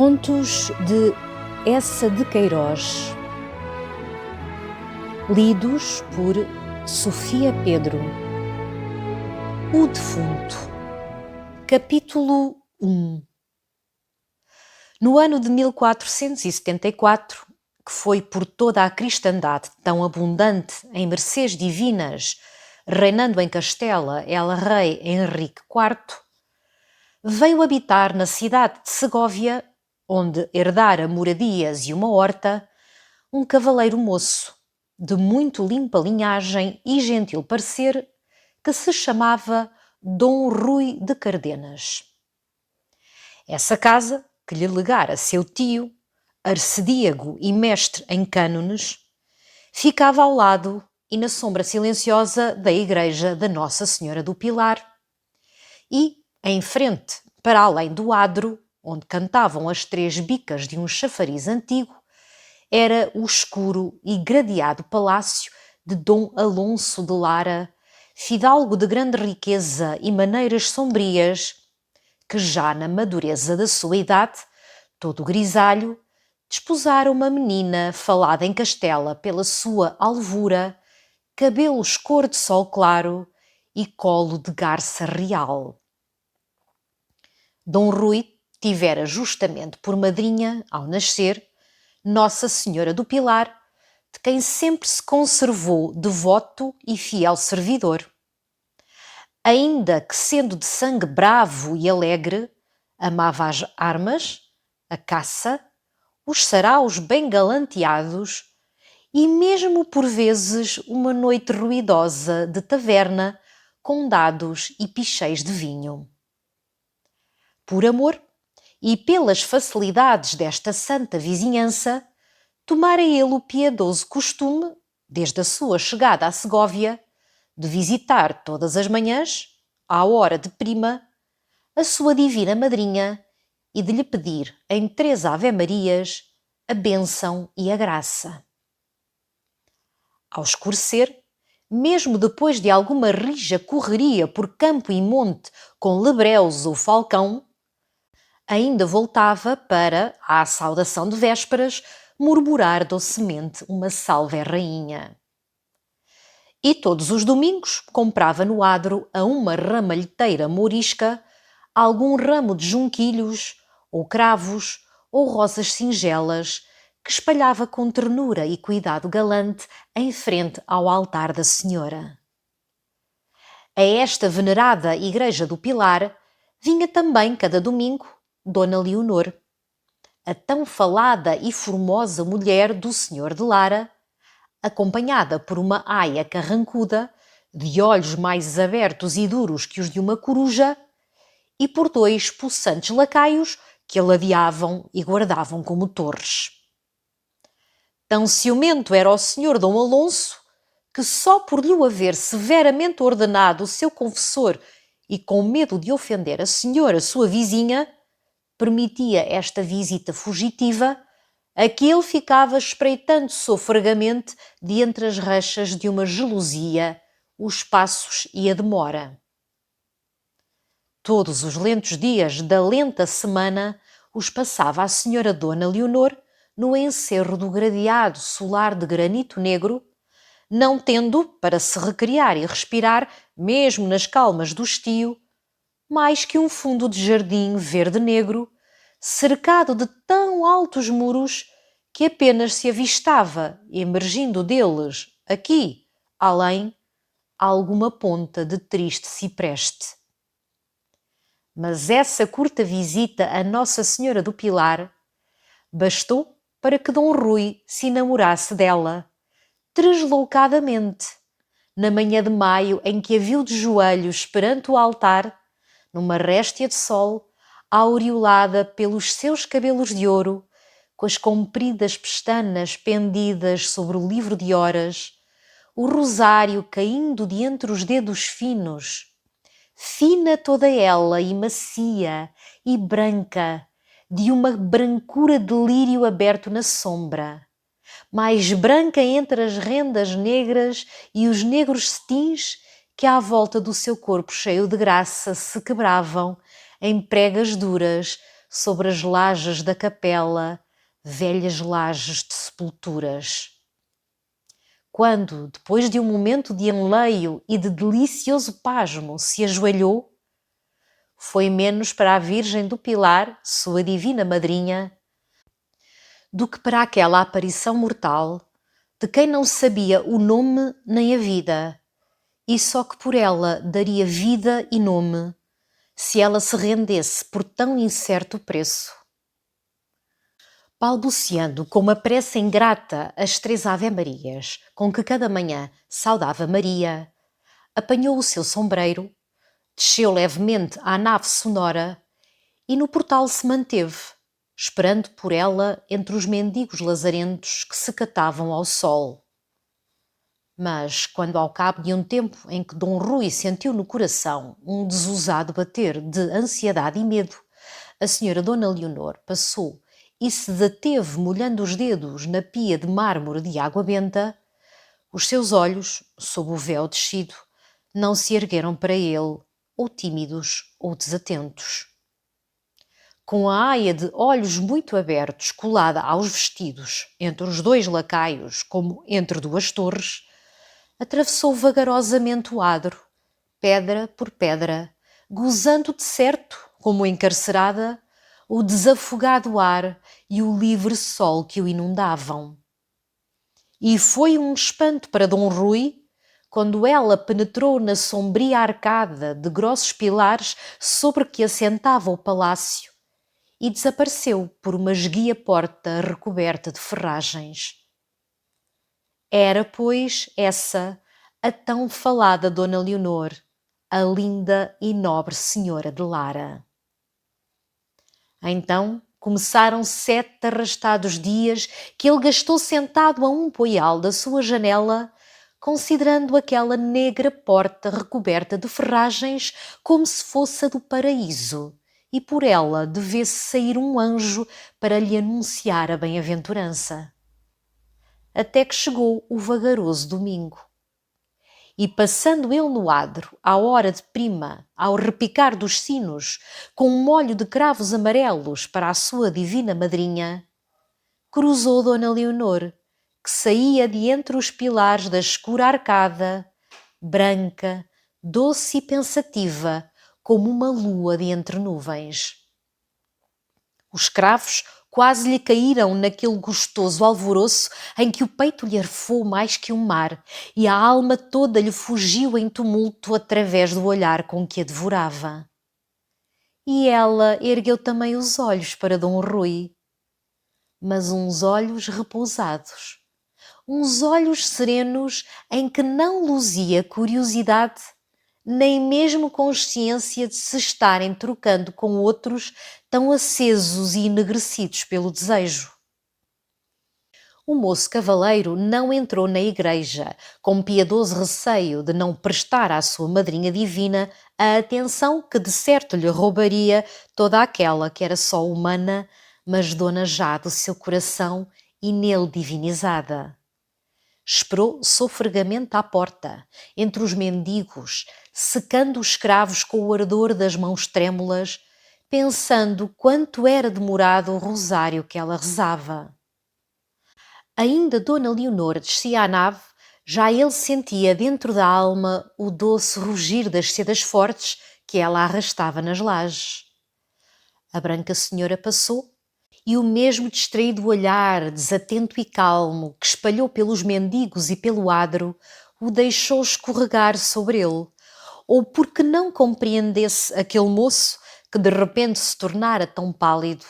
Contos de Eça de Queiroz, lidos por Sofia Pedro. O Defunto. Capítulo 1. No ano de 1474, que foi por toda a cristandade tão abundante em mercês divinas, reinando em Castela el rei Henrique IV, veio habitar na cidade de Segóvia, onde herdara moradias e uma horta, um cavaleiro moço, de muito limpa linhagem e gentil parecer, que se chamava Dom Rui de Cardenas. Essa casa, que lhe legara seu tio, arcedíago e mestre em cânones, ficava ao lado e na sombra silenciosa da igreja da Nossa Senhora do Pilar, e, em frente, para além do adro, onde cantavam as três bicas de um chafariz antigo, era o escuro e gradeado palácio de Dom Alonso de Lara, fidalgo de grande riqueza e maneiras sombrias, que já na madureza da sua idade, todo grisalho, desposara uma menina falada em Castela pela sua alvura, cabelos cor de sol claro e colo de garça real. Dom Rui tivera justamente por madrinha, ao nascer, Nossa Senhora do Pilar, de quem sempre se conservou devoto e fiel servidor. Ainda que sendo de sangue bravo e alegre, amava as armas, a caça, os saraus bem galanteados e mesmo por vezes uma noite ruidosa de taverna com dados e picheis de vinho. Por amor e pelas facilidades desta santa vizinhança, tomara ele o piedoso costume, desde a sua chegada à Segóvia, de visitar todas as manhãs, à hora de prima, a sua divina madrinha e de lhe pedir, em 3 Ave-Marias, a bênção e a graça. Ao escurecer, mesmo depois de alguma rija correria por campo e monte com lebreus ou falcão, ainda voltava para, à saudação de vésperas, murmurar docemente uma salve rainha. E todos os domingos comprava no adro a uma ramalheteira mourisca algum ramo de junquilhos, ou cravos, ou rosas singelas, que espalhava com ternura e cuidado galante em frente ao altar da Senhora. A esta venerada Igreja do Pilar vinha também cada domingo Dona Leonor, a tão falada e formosa mulher do Senhor de Lara, acompanhada por uma aia carrancuda, de olhos mais abertos e duros que os de uma coruja, e por 2 possantes lacaios que a ladeavam e guardavam como torres. Tão ciumento era o senhor Dom Alonso, que só por lhe haver severamente ordenado o seu confessor e com medo de ofender a senhora sua vizinha, permitia esta visita fugitiva, a que ele ficava espreitando sofregamente de entre as rachas de uma gelosia, os passos e a demora. Todos os lentos dias da lenta semana os passava a senhora Dona Leonor no encerro do gradeado solar de granito negro, não tendo, para se recriar e respirar, mesmo nas calmas do estio, mais que um fundo de jardim verde-negro, cercado de tão altos muros que apenas se avistava, emergindo deles, aqui, além, alguma ponta de triste cipreste. Mas essa curta visita a Nossa Senhora do Pilar bastou para que Dom Rui se enamorasse dela, tresloucadamente, na manhã de maio em que a viu de joelhos perante o altar, numa réstia de sol, aureolada pelos seus cabelos de ouro, com as compridas pestanas pendidas sobre o livro de horas, o rosário caindo de entre os dedos finos, fina toda ela e macia e branca, de uma brancura de lírio aberto na sombra, mais branca entre as rendas negras e os negros cetins que à volta do seu corpo cheio de graça se quebravam em pregas duras sobre as lajes da capela, velhas lajes de sepulturas. Quando, depois de um momento de enleio e de delicioso pasmo, se ajoelhou, foi menos para a Virgem do Pilar, sua divina madrinha, do que para aquela aparição mortal de quem não sabia o nome nem a vida, e só que por ela daria vida e nome, se ela se rendesse por tão incerto preço. Balbuciando com uma prece ingrata as 3 Ave-Marias, com que cada manhã saudava Maria, apanhou o seu sombreiro, desceu levemente à nave sonora e no portal se manteve, esperando por ela entre os mendigos lazarentos que se catavam ao sol. Mas, quando ao cabo de um tempo em que Dom Rui sentiu no coração um desusado bater de ansiedade e medo, a senhora Dona Leonor passou e se deteve molhando os dedos na pia de mármore de água benta, os seus olhos, sob o véu descido, não se ergueram para ele, ou tímidos ou desatentos. Com a aia de olhos muito abertos colada aos vestidos, entre os 2 lacaios como entre 2 torres, atravessou vagarosamente o adro, pedra por pedra, gozando de certo, como encarcerada, o desafogado ar e o livre sol que o inundavam. E foi um espanto para Dom Rui, quando ela penetrou na sombria arcada de grossos pilares sobre que assentava o palácio e desapareceu por uma esguia porta recoberta de ferragens. Era, pois, essa a tão falada Dona Leonor, a linda e nobre senhora de Lara. Então começaram 7 arrastados dias que ele gastou sentado a um poial da sua janela, considerando aquela negra porta recoberta de ferragens como se fosse a do paraíso, e por ela devesse sair um anjo para lhe anunciar a bem-aventurança. Até que chegou o vagaroso domingo. E passando ele no adro, à hora de prima, ao repicar dos sinos, com um molho de cravos amarelos para a sua divina madrinha, cruzou Dona Leonor, que saía de entre os pilares da escura arcada, branca, doce e pensativa, como uma lua de entre nuvens. Os cravos quase lhe caíram naquele gostoso alvoroço em que o peito lhe arfou mais que um mar e a alma toda lhe fugiu em tumulto através do olhar com que a devorava. E ela ergueu também os olhos para Dom Rui, mas uns olhos repousados, uns olhos serenos em que não luzia curiosidade, nem mesmo consciência de se estarem trocando com outros tão acesos e enegrecidos pelo desejo. O moço cavaleiro não entrou na igreja, com piedoso receio de não prestar à sua madrinha divina a atenção que de certo lhe roubaria toda aquela que era só humana, mas dona já do seu coração e nele divinizada. Esperou sofregamente à porta, entre os mendigos, secando os cravos com o ardor das mãos trêmulas, pensando quanto era demorado o rosário que ela rezava. Ainda Dona Leonor descia à nave, já ele sentia dentro da alma o doce rugir das sedas fortes que ela arrastava nas lajes. A branca senhora passou, e o mesmo distraído olhar, desatento e calmo, que espalhou pelos mendigos e pelo adro, o deixou escorregar sobre ele, ou porque não compreendesse aquele moço que de repente se tornara tão pálido,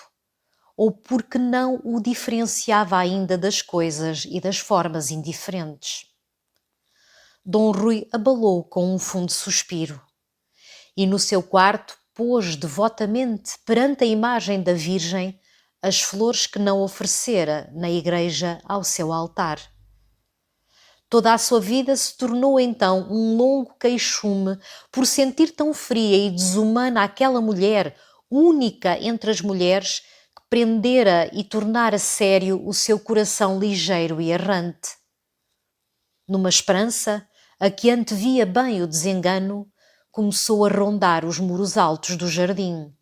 ou porque não o diferenciava ainda das coisas e das formas indiferentes. Dom Rui abalou com um fundo suspiro, e no seu quarto pôs devotamente perante a imagem da Virgem as flores que não oferecera na igreja ao seu altar. Toda a sua vida se tornou então um longo queixume por sentir tão fria e desumana aquela mulher, única entre as mulheres, que prendera e tornara sério o seu coração ligeiro e errante. Numa esperança, a que antevia bem o desengano, começou a rondar os muros altos do jardim,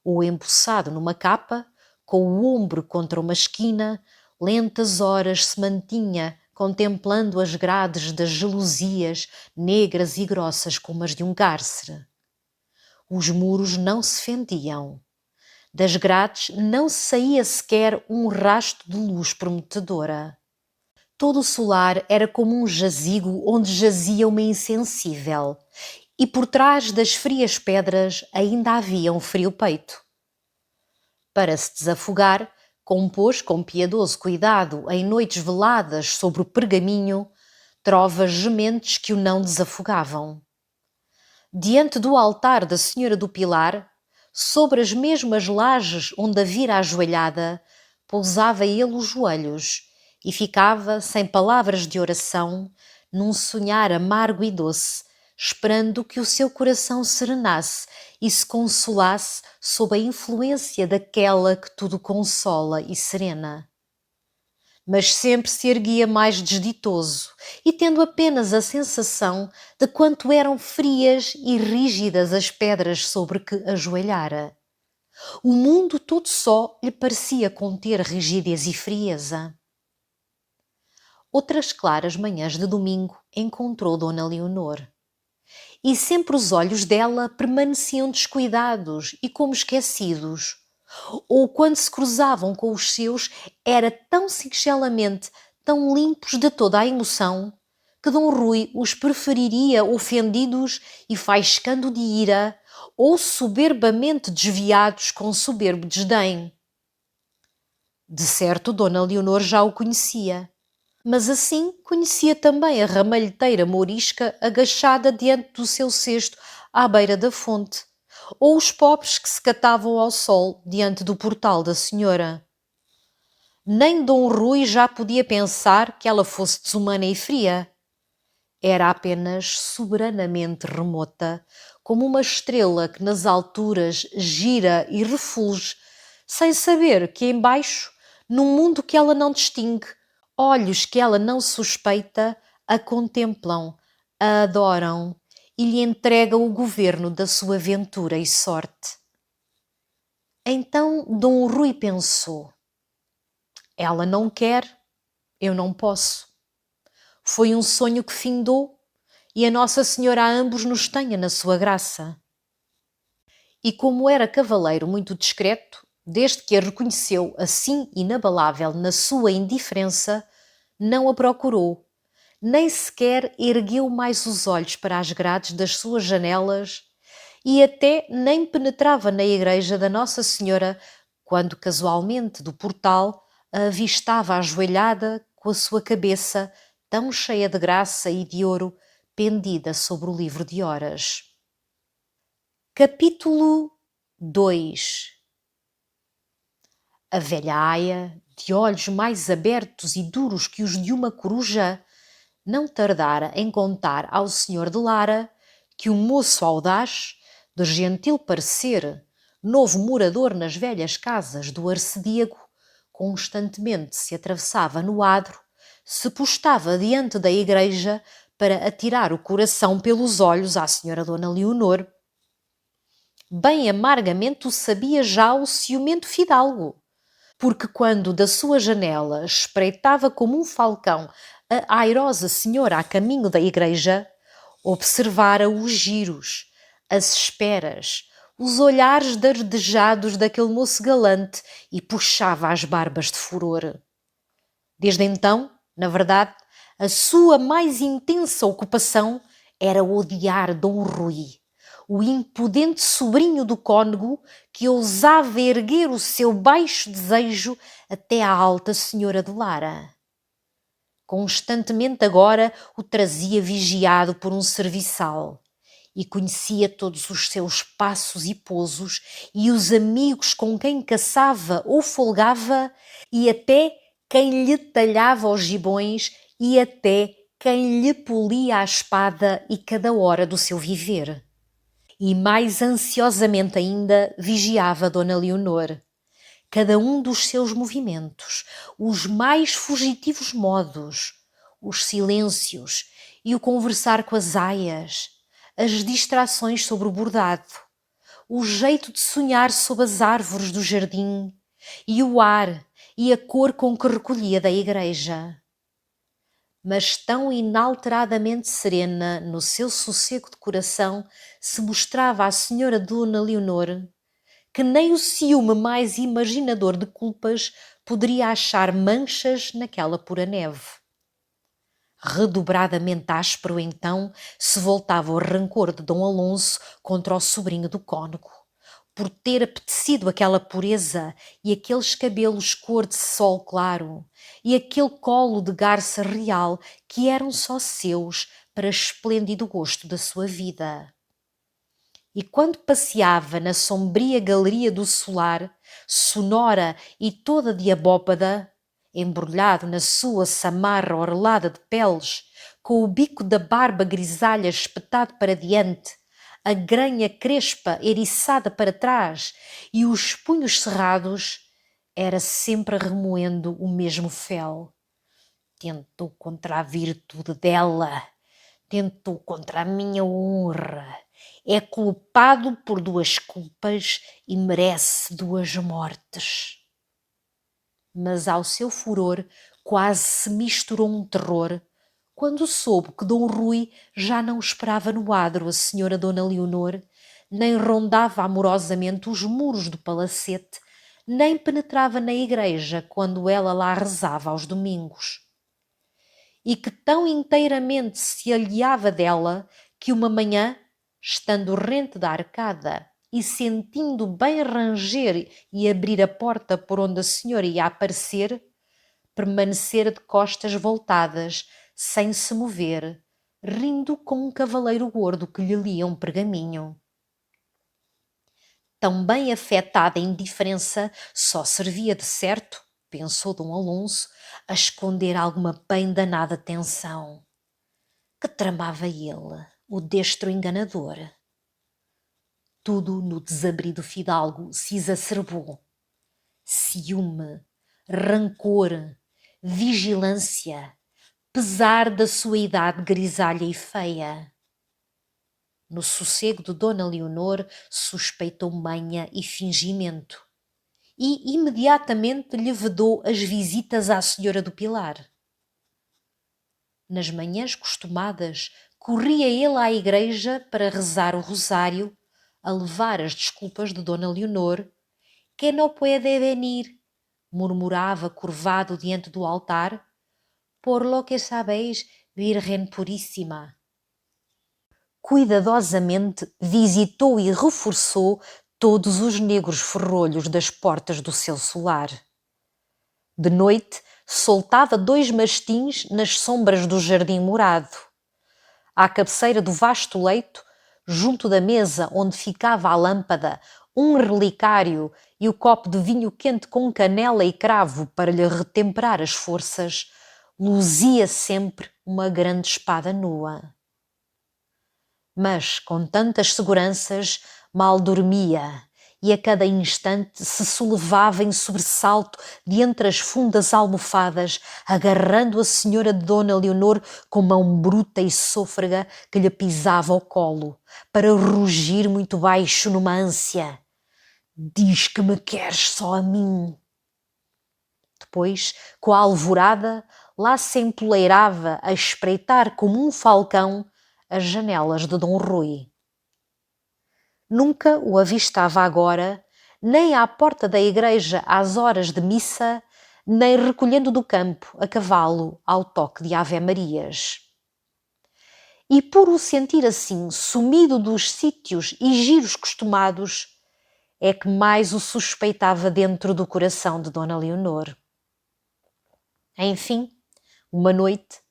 ou embuçado numa capa, com o ombro contra uma esquina, lentas horas se mantinha contemplando as grades das gelosias negras e grossas como as de um cárcere. Os muros não se fendiam. Das grades não saía sequer um rasto de luz prometedora. Todo o solar era como um jazigo onde jazia uma insensível, e por trás das frias pedras ainda havia um frio peito. Para se desafogar, compôs com piedoso cuidado em noites veladas sobre o pergaminho trovas gementes que o não desafogavam. Diante do altar da Senhora do Pilar, sobre as mesmas lajes onde a vira ajoelhada, pousava ele os joelhos e ficava, sem palavras de oração, num sonhar amargo e doce, esperando que o seu coração serenasse e se consolasse sob a influência daquela que tudo consola e serena. Mas sempre se erguia mais desditoso e tendo apenas a sensação de quanto eram frias e rígidas as pedras sobre que ajoelhara. O mundo todo só lhe parecia conter rigidez e frieza. Outras claras manhãs de domingo encontrou Dona Leonor. E sempre os olhos dela permaneciam descuidados e como esquecidos. Ou quando se cruzavam com os seus, era tão singelamente, tão limpos de toda a emoção, que Dom Rui os preferiria ofendidos e faiscando de ira, ou soberbamente desviados com soberbo desdém. De certo, Dona Leonor já o conhecia, mas assim conhecia também a ramalheteira mourisca agachada diante do seu cesto à beira da fonte, ou os pobres que se catavam ao sol diante do portal da senhora. Nem Dom Rui já podia pensar que ela fosse desumana e fria. Era apenas soberanamente remota, como uma estrela que nas alturas gira e refulge, sem saber que embaixo, num mundo que ela não distingue, olhos que ela não suspeita, a contemplam, a adoram e lhe entregam o governo da sua ventura e sorte. Então Dom Rui pensou: ela não quer, eu não posso. Foi um sonho que findou e a Nossa Senhora a ambos nos tenha na sua graça. E como era cavaleiro muito discreto, desde que a reconheceu assim inabalável na sua indiferença, não a procurou, nem sequer ergueu mais os olhos para as grades das suas janelas e até nem penetrava na igreja da Nossa Senhora quando casualmente do portal a avistava ajoelhada com a sua cabeça tão cheia de graça e de ouro pendida sobre o livro de horas. Capítulo 2. A velha aia, de olhos mais abertos e duros que os de uma coruja, não tardara em contar ao senhor de Lara que um moço audaz, de gentil parecer, novo morador nas velhas casas do arcediago, constantemente se atravessava no adro, se postava diante da igreja para atirar o coração pelos olhos à senhora Dona Leonor. Bem amargamente o sabia já o ciumento fidalgo, porque quando da sua janela espreitava como um falcão a airosa senhora a caminho da igreja, observara os giros, as esperas, os olhares dardejados daquele moço galante e puxava as barbas de furor. Desde então, na verdade, a sua mais intensa ocupação era odiar Dom Rui, o impudente sobrinho do cônego que ousava erguer o seu baixo desejo até à alta senhora de Lara. Constantemente agora o trazia vigiado por um serviçal e conhecia todos os seus passos e pousos e os amigos com quem caçava ou folgava e até quem lhe talhava os gibões e até quem lhe polia a espada e cada hora do seu viver. E mais ansiosamente ainda vigiava Dona Leonor. Cada um dos seus movimentos, os mais fugitivos modos, os silêncios e o conversar com as aias, as distrações sobre o bordado, o jeito de sonhar sob as árvores do jardim e o ar e a cor com que recolhia da igreja. Mas tão inalteradamente serena no seu sossego de coração se mostrava a senhora Dona Leonor, que nem o ciúme mais imaginador de culpas poderia achar manchas naquela pura neve. Redobradamente áspero, então, se voltava o rancor de Dom Alonso contra o sobrinho do cônego, por ter apetecido aquela pureza e aqueles cabelos cor de sol claro e aquele colo de garça real que eram só seus para esplêndido gosto da sua vida. E quando passeava na sombria galeria do solar, sonora e toda de abóbada, embrulhado na sua samarra orlada de peles, com o bico da barba grisalha espetado para diante, a granha crespa eriçada para trás e os punhos cerrados, era sempre remoendo o mesmo fel. Tentou contra a virtude dela, tentou contra a minha honra. É culpado por 2 culpas e merece 2 mortes. Mas ao seu furor quase se misturou um terror quando soube que Dom Rui já não esperava no adro a senhora Dona Leonor, nem rondava amorosamente os muros do palacete, nem penetrava na igreja quando ela lá rezava aos domingos. E que tão inteiramente se alheava dela que uma manhã, estando rente da arcada e sentindo bem ranger e abrir a porta por onde a senhora ia aparecer, permanecera de costas voltadas, sem se mover, rindo com um cavaleiro gordo que lhe lia um pergaminho. Tão bem afetada a indiferença só servia de certo, pensou Dom Alonso, a esconder alguma bem danada tensão. Que tramava ele, o destro enganador? Tudo no desabrido fidalgo se exacerbou. Ciúme, rancor, vigilância, pesar da sua idade grisalha e feia. No sossego de Dona Leonor suspeitou manha e fingimento e imediatamente lhe vedou as visitas à Senhora do Pilar. Nas manhãs costumadas, corria ele à igreja para rezar o rosário, a levar as desculpas de Dona Leonor, que não puede venir, murmurava curvado diante do altar, por lo que sabeis, Virgem Puríssima. Cuidadosamente visitou e reforçou todos os negros ferrolhos das portas do seu solar. De noite, soltava 2 mastins nas sombras do jardim morado. À cabeceira do vasto leito, junto da mesa onde ficava a lâmpada, um relicário e o copo de vinho quente com canela e cravo para lhe retemperar as forças, luzia sempre uma grande espada nua. Mas, com tantas seguranças, mal dormia e a cada instante se solevava em sobressalto de entre as fundas almofadas, agarrando a senhora Dona Leonor com mão bruta e sôfrega que lhe pisava ao colo, para rugir muito baixo numa ânsia. Diz que me queres só a mim. Depois, com a alvorada, lá se empoleirava a espreitar como um falcão as janelas de Dom Rui. Nunca o avistava agora, nem à porta da igreja às horas de missa, nem recolhendo do campo a cavalo ao toque de Ave-Marias. E por o sentir assim, sumido dos sítios e giros costumados, é que mais o suspeitava dentro do coração de Dona Leonor. Enfim, uma noite,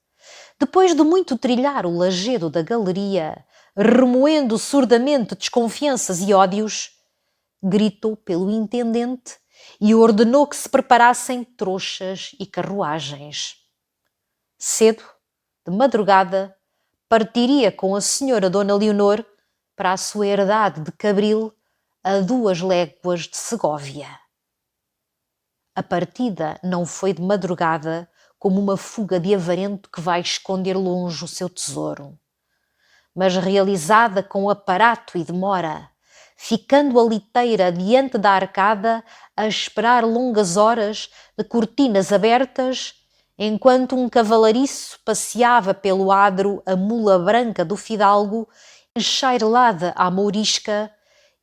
depois de muito trilhar o lajedo da galeria, remoendo surdamente desconfianças e ódios, gritou pelo intendente e ordenou que se preparassem trouxas e carruagens. Cedo, de madrugada, partiria com a senhora Dona Leonor para a sua herdade de Cabril, a 2 léguas de Segóvia. A partida não foi de madrugada, como uma fuga de avarento que vai esconder longe o seu tesouro, mas realizada com aparato e demora, ficando a liteira diante da arcada a esperar longas horas de cortinas abertas, enquanto um cavalariço passeava pelo adro a mula branca do fidalgo, enxairelada à mourisca,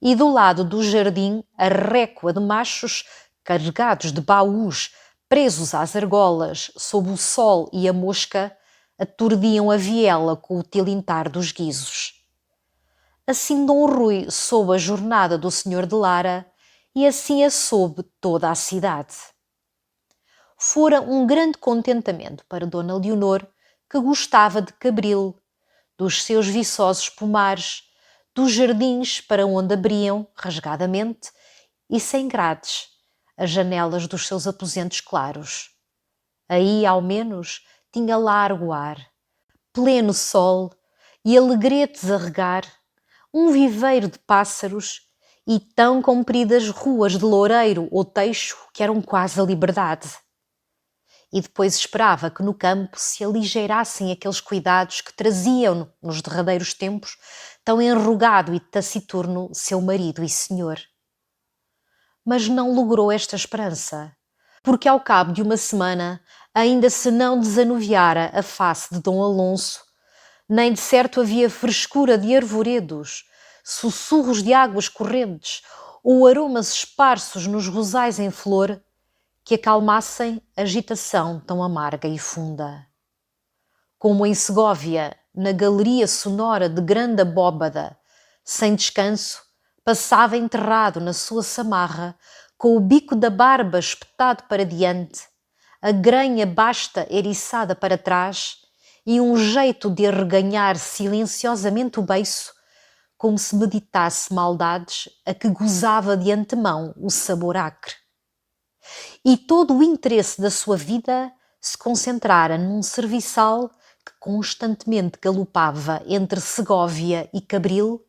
e do lado do jardim a récua de machos carregados de baús presos às argolas sob o sol e a mosca aturdiam a viela com o tilintar dos guizos. Assim Dom Rui soube a jornada do senhor de Lara e assim a soube toda a cidade. Fora um grande contentamento para Dona Leonor, que gostava de Cabril, dos seus viçosos pomares, dos jardins para onde abriam, rasgadamente e sem grades, as janelas dos seus aposentos claros. Aí, ao menos, tinha largo ar, pleno sol e alegretes a regar, um viveiro de pássaros e tão compridas ruas de loureiro ou teixo que eram quase a liberdade. E depois esperava que no campo se aligeirassem aqueles cuidados que traziam nos derradeiros tempos tão enrugado e taciturno seu marido e senhor. Mas não logrou esta esperança, porque ao cabo de uma semana ainda se não desanuviara a face de Dom Alonso, nem de certo havia frescura de arvoredos, sussurros de águas correntes ou aromas esparsos nos rosais em flor que acalmassem a agitação tão amarga e funda. Como em Segóvia, na galeria sonora de grande abóbada, sem descanso, passava enterrado na sua samarra, com o bico da barba espetado para diante, a grenha basta eriçada para trás e um jeito de arreganhar silenciosamente o beiço, como se meditasse maldades a que gozava de antemão o sabor acre. E todo o interesse da sua vida se concentrara num serviçal que constantemente galopava entre Segóvia e Cabril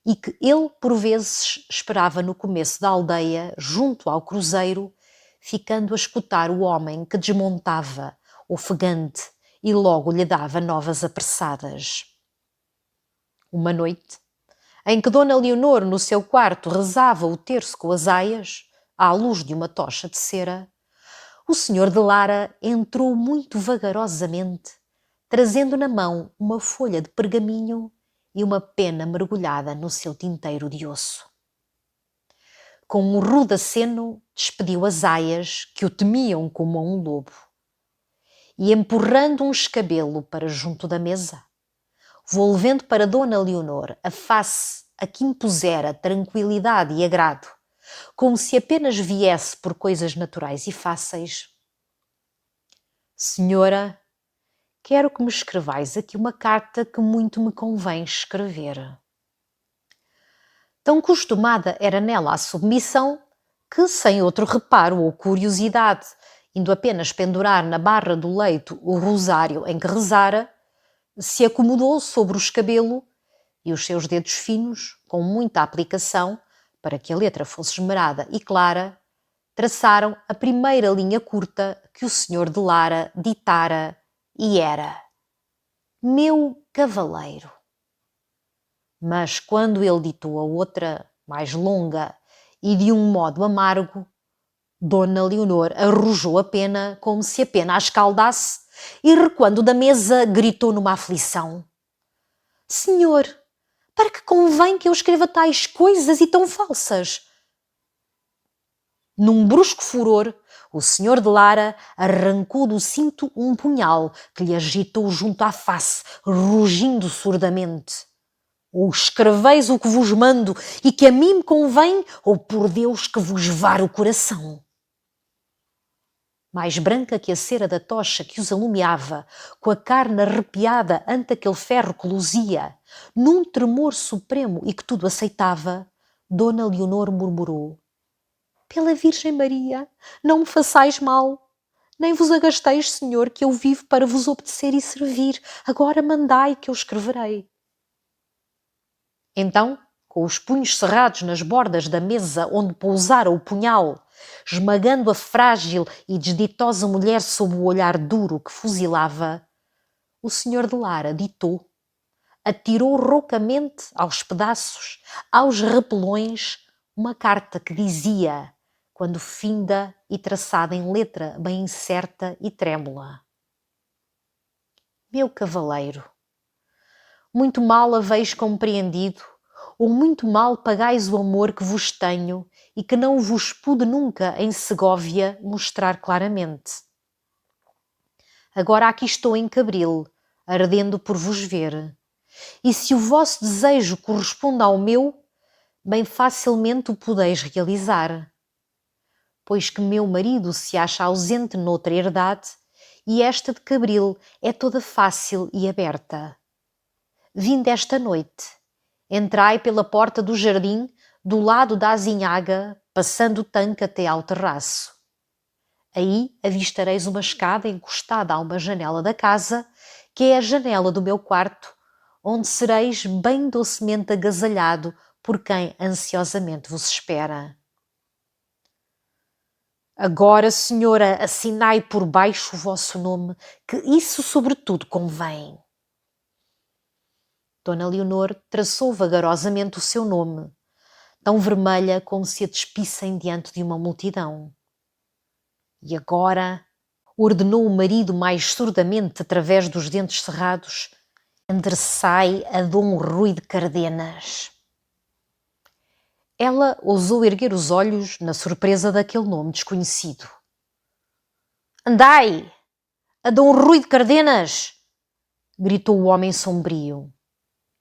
e que ele, por vezes, esperava no começo da aldeia, junto ao cruzeiro, ficando a escutar o homem que desmontava, ofegante, e logo lhe dava novas apressadas. Uma noite, em que Dona Leonor no seu quarto rezava o terço com as aias, à luz de uma tocha de cera, o senhor de Lara entrou muito vagarosamente, trazendo na mão uma folha de pergaminho e uma pena mergulhada no seu tinteiro de osso. Com um rude aceno, despediu as aias, que o temiam como a um lobo. E empurrando um escabelo para junto da mesa, volvendo para Dona Leonor a face a que impusera tranquilidade e agrado, como se apenas viesse por coisas naturais e fáceis. Senhora, quero que me escrevais aqui uma carta que muito me convém escrever. Tão costumada era nela a submissão que, sem outro reparo ou curiosidade, indo apenas pendurar na barra do leito o rosário em que rezara, se acomodou sobre o escabelo e os seus dedos finos, com muita aplicação, para que a letra fosse esmerada e clara, traçaram a primeira linha curta que o senhor de Lara ditara e era: Meu cavaleiro. Mas quando ele ditou a outra, mais longa e de um modo amargo, Dona Leonor arrojou a pena como se a pena a escaldasse e, recuando da mesa, gritou numa aflição: Senhor, para que convém que eu escreva tais coisas e tão falsas? Num brusco furor, o senhor de Lara arrancou do cinto um punhal que lhe agitou junto à face, rugindo surdamente. Ou escreveis o que vos mando e que a mim me convém, ou por Deus que vos vare o coração. Mais branca que a cera da tocha que os alumiava, com a carne arrepiada ante aquele ferro que luzia, num tremor supremo e que tudo aceitava, Dona Leonor murmurou: Pela Virgem Maria, não me façais mal. Nem vos agasteis, Senhor, que eu vivo para vos obedecer e servir. Agora mandai que eu escreverei. Então, com os punhos cerrados nas bordas da mesa onde pousara o punhal, esmagando a frágil e desditosa mulher sob o olhar duro que fuzilava, o senhor de Lara ditou, atirou roucamente aos pedaços, aos repelões, uma carta que dizia, quando finda e traçada em letra bem certa e trêmula: Meu cavaleiro, muito mal haveis compreendido, ou muito mal pagais o amor que vos tenho e que não vos pude nunca em Segóvia mostrar claramente. Agora aqui estou em Cabril, ardendo por vos ver. E se o vosso desejo corresponde ao meu, bem facilmente o podeis realizar. Pois que meu marido se acha ausente noutra herdade, e esta de Cabril é toda fácil e aberta. Vinde esta noite, entrai pela porta do jardim, do lado da azinhaga, passando o tanque até ao terraço. Aí avistareis uma escada encostada a uma janela da casa, que é a janela do meu quarto, onde sereis bem docemente agasalhado por quem ansiosamente vos espera. Agora, senhora, assinai por baixo o vosso nome, que isso sobretudo convém. Dona Leonor traçou vagarosamente o seu nome, tão vermelha como se a despissem diante de uma multidão. E agora, ordenou o marido mais surdamente através dos dentes cerrados, endereçai a Dom Rui de Cardenas. Ela ousou erguer os olhos na surpresa daquele nome desconhecido. Andai! A Dom Rui de Cardenas! Gritou o homem sombrio.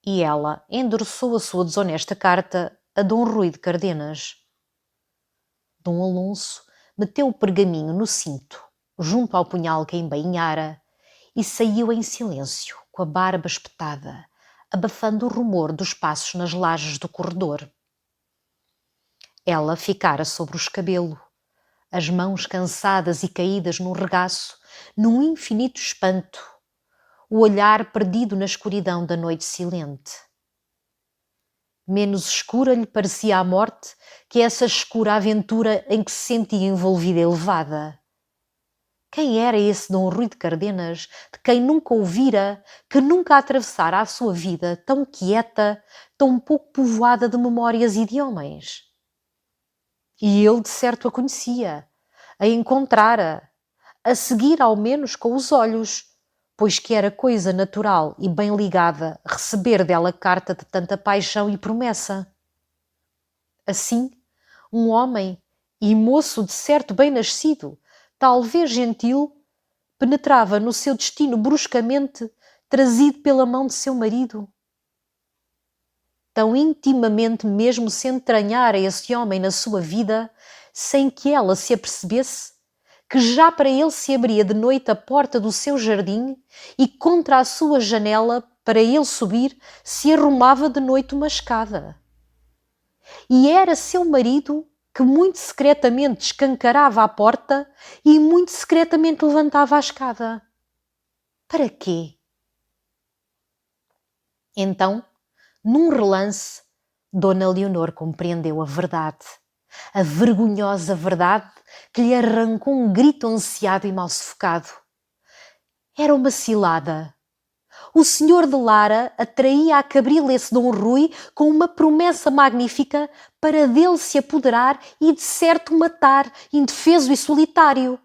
E ela endereçou a sua desonesta carta a Dom Rui de Cardenas. Dom Alonso meteu o pergaminho no cinto, junto ao punhal que embainhara, e saiu em silêncio, com a barba espetada, abafando o rumor dos passos nas lajes do corredor. Ela ficara sobre o escabelo, as mãos cansadas e caídas no regaço, num infinito espanto, o olhar perdido na escuridão da noite silente. Menos escura lhe parecia a morte que essa escura aventura em que se sentia envolvida e levada. Quem era esse Dom Rui de Cardenas, de quem nunca ouvira, que nunca atravessara a sua vida tão quieta, tão pouco povoada de memórias e de homens? E ele de certo a conhecia, a encontrara, a seguir ao menos com os olhos, pois que era coisa natural e bem ligada receber dela carta de tanta paixão e promessa. Assim, um homem, e moço de certo bem nascido, talvez gentil, penetrava no seu destino bruscamente, trazido pela mão de seu marido. Tão intimamente mesmo se entranhara esse homem na sua vida, sem que ela se apercebesse, que já para ele se abria de noite a porta do seu jardim e contra a sua janela, para ele subir, se arrumava de noite uma escada. E era seu marido que muito secretamente escancarava a porta e muito secretamente levantava a escada. Para quê? Então, num relance, Dona Leonor compreendeu a verdade, a vergonhosa verdade que lhe arrancou um grito ansiado e mal sufocado. Era uma cilada. O senhor de Lara atraía a Cabril esse Dom Rui com uma promessa magnífica para dele se apoderar e de certo matar, indefeso e solitário.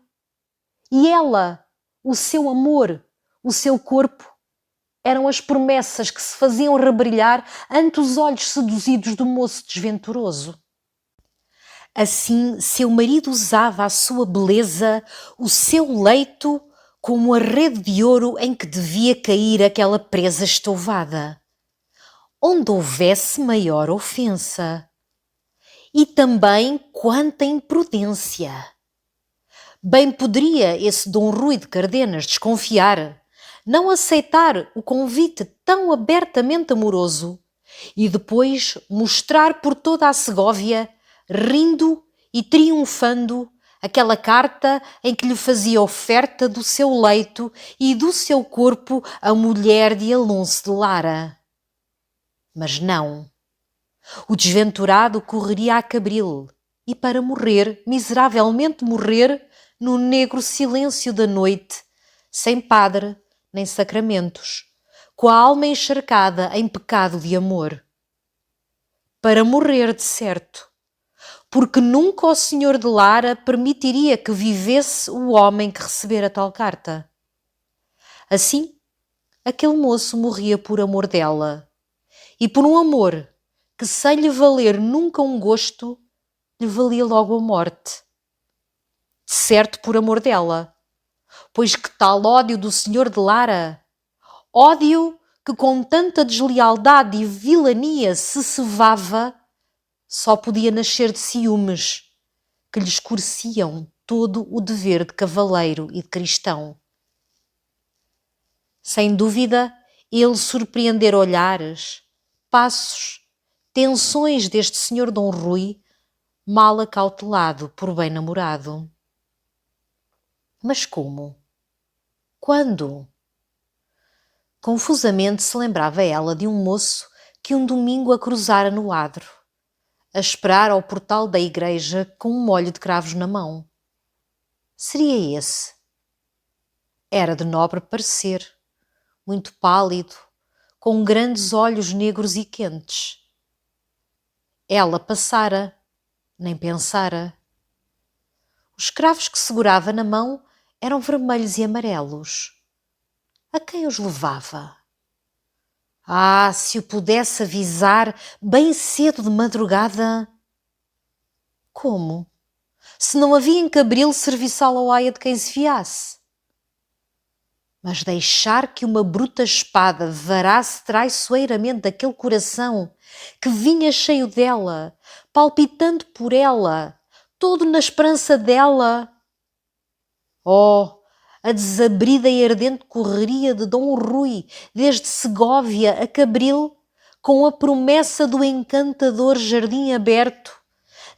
E ela, o seu amor, o seu corpo, eram as promessas que se faziam rebrilhar ante os olhos seduzidos do moço desventuroso. Assim, seu marido usava a sua beleza, o seu leito, como a rede de ouro em que devia cair aquela presa estouvada, onde houvesse maior ofensa. E também quanta imprudência. Bem poderia esse Dom Rui de Cardenas desconfiar, não aceitar o convite tão abertamente amoroso e depois mostrar por toda a Segóvia, rindo e triunfando, aquela carta em que lhe fazia oferta do seu leito e do seu corpo a mulher de Alonso de Lara. Mas não. O desventurado correria a Cabril e para morrer, miseravelmente morrer, no negro silêncio da noite, sem padre nem sacramentos, com a alma encharcada em pecado de amor. Para morrer, de certo, porque nunca o senhor de Lara permitiria que vivesse o homem que recebera tal carta. Assim, aquele moço morria por amor dela, e por um amor que, sem lhe valer nunca um gosto, lhe valia logo a morte. De certo por amor dela, pois que tal ódio do senhor de Lara, ódio que com tanta deslealdade e vilania se cevava, só podia nascer de ciúmes, que lhe escureciam todo o dever de cavaleiro e de cristão. Sem dúvida, ele surpreender olhares, passos, tensões deste senhor Dom Rui, mal acautelado por bem namorado. Mas como? Quando? Confusamente se lembrava ela de um moço que um domingo a cruzara no adro, a esperar ao portal da igreja com um molho de cravos na mão. Seria esse. Era de nobre parecer, muito pálido, com grandes olhos negros e quentes. Ela passara, nem pensara. Os cravos que segurava na mão eram vermelhos e amarelos. A quem os levava? Ah, se o pudesse avisar bem cedo de madrugada! Como? Se não havia em Cabril serviçal ao aia de quem se fiasse. Mas deixar que uma bruta espada varasse traiçoeiramente aquele coração que vinha cheio dela, palpitando por ela, todo na esperança dela. Oh, a desabrida e ardente correria de Dom Rui, desde Segóvia a Cabril, com a promessa do encantador jardim aberto,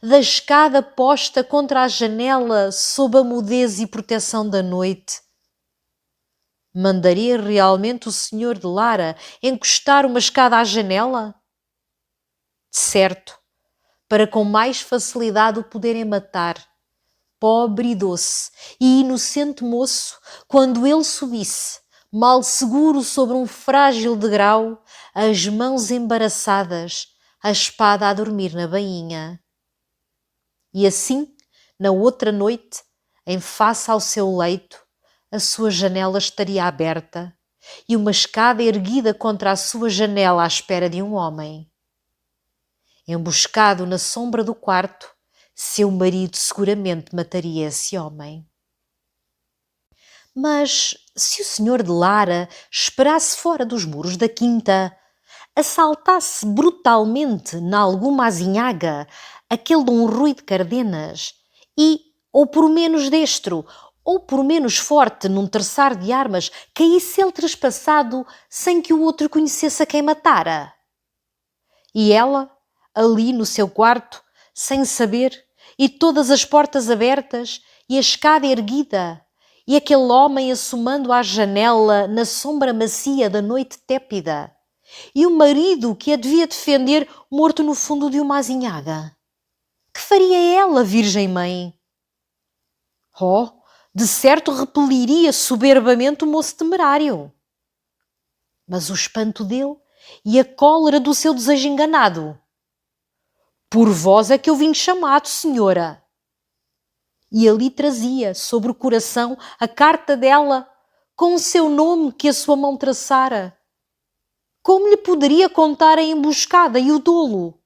da escada posta contra a janela sob a mudez e proteção da noite. Mandaria realmente o senhor de Lara encostar uma escada à janela? De certo, para com mais facilidade o poderem matar. Pobre e doce e inocente moço, quando ele subisse, mal seguro sobre um frágil degrau, as mãos embaraçadas, a espada a dormir na bainha. E assim, na outra noite, em face ao seu leito, a sua janela estaria aberta e uma escada erguida contra a sua janela à espera de um homem. Emboscado na sombra do quarto, seu marido seguramente mataria esse homem. Mas se o senhor de Lara esperasse fora dos muros da quinta, assaltasse brutalmente na alguma azinhaga aquele Dom Rui de Cardenas e, ou por menos destro, ou por menos forte num terçar de armas, caísse ele trespassado sem que o outro conhecesse a quem matara? E ela, ali no seu quarto, sem saber, e todas as portas abertas, e a escada erguida, e aquele homem assomando à janela na sombra macia da noite tépida, e o marido que a devia defender morto no fundo de uma azinhaga. Que faria ela, Virgem Mãe? Oh, de certo repeliria soberbamente o moço temerário. Mas o espanto dele e a cólera do seu desejo enganado. Por vós é que eu vim chamado, senhora. E ali trazia sobre o coração a carta dela, com o seu nome que a sua mão traçara. Como lhe poderia contar a emboscada e o dolo?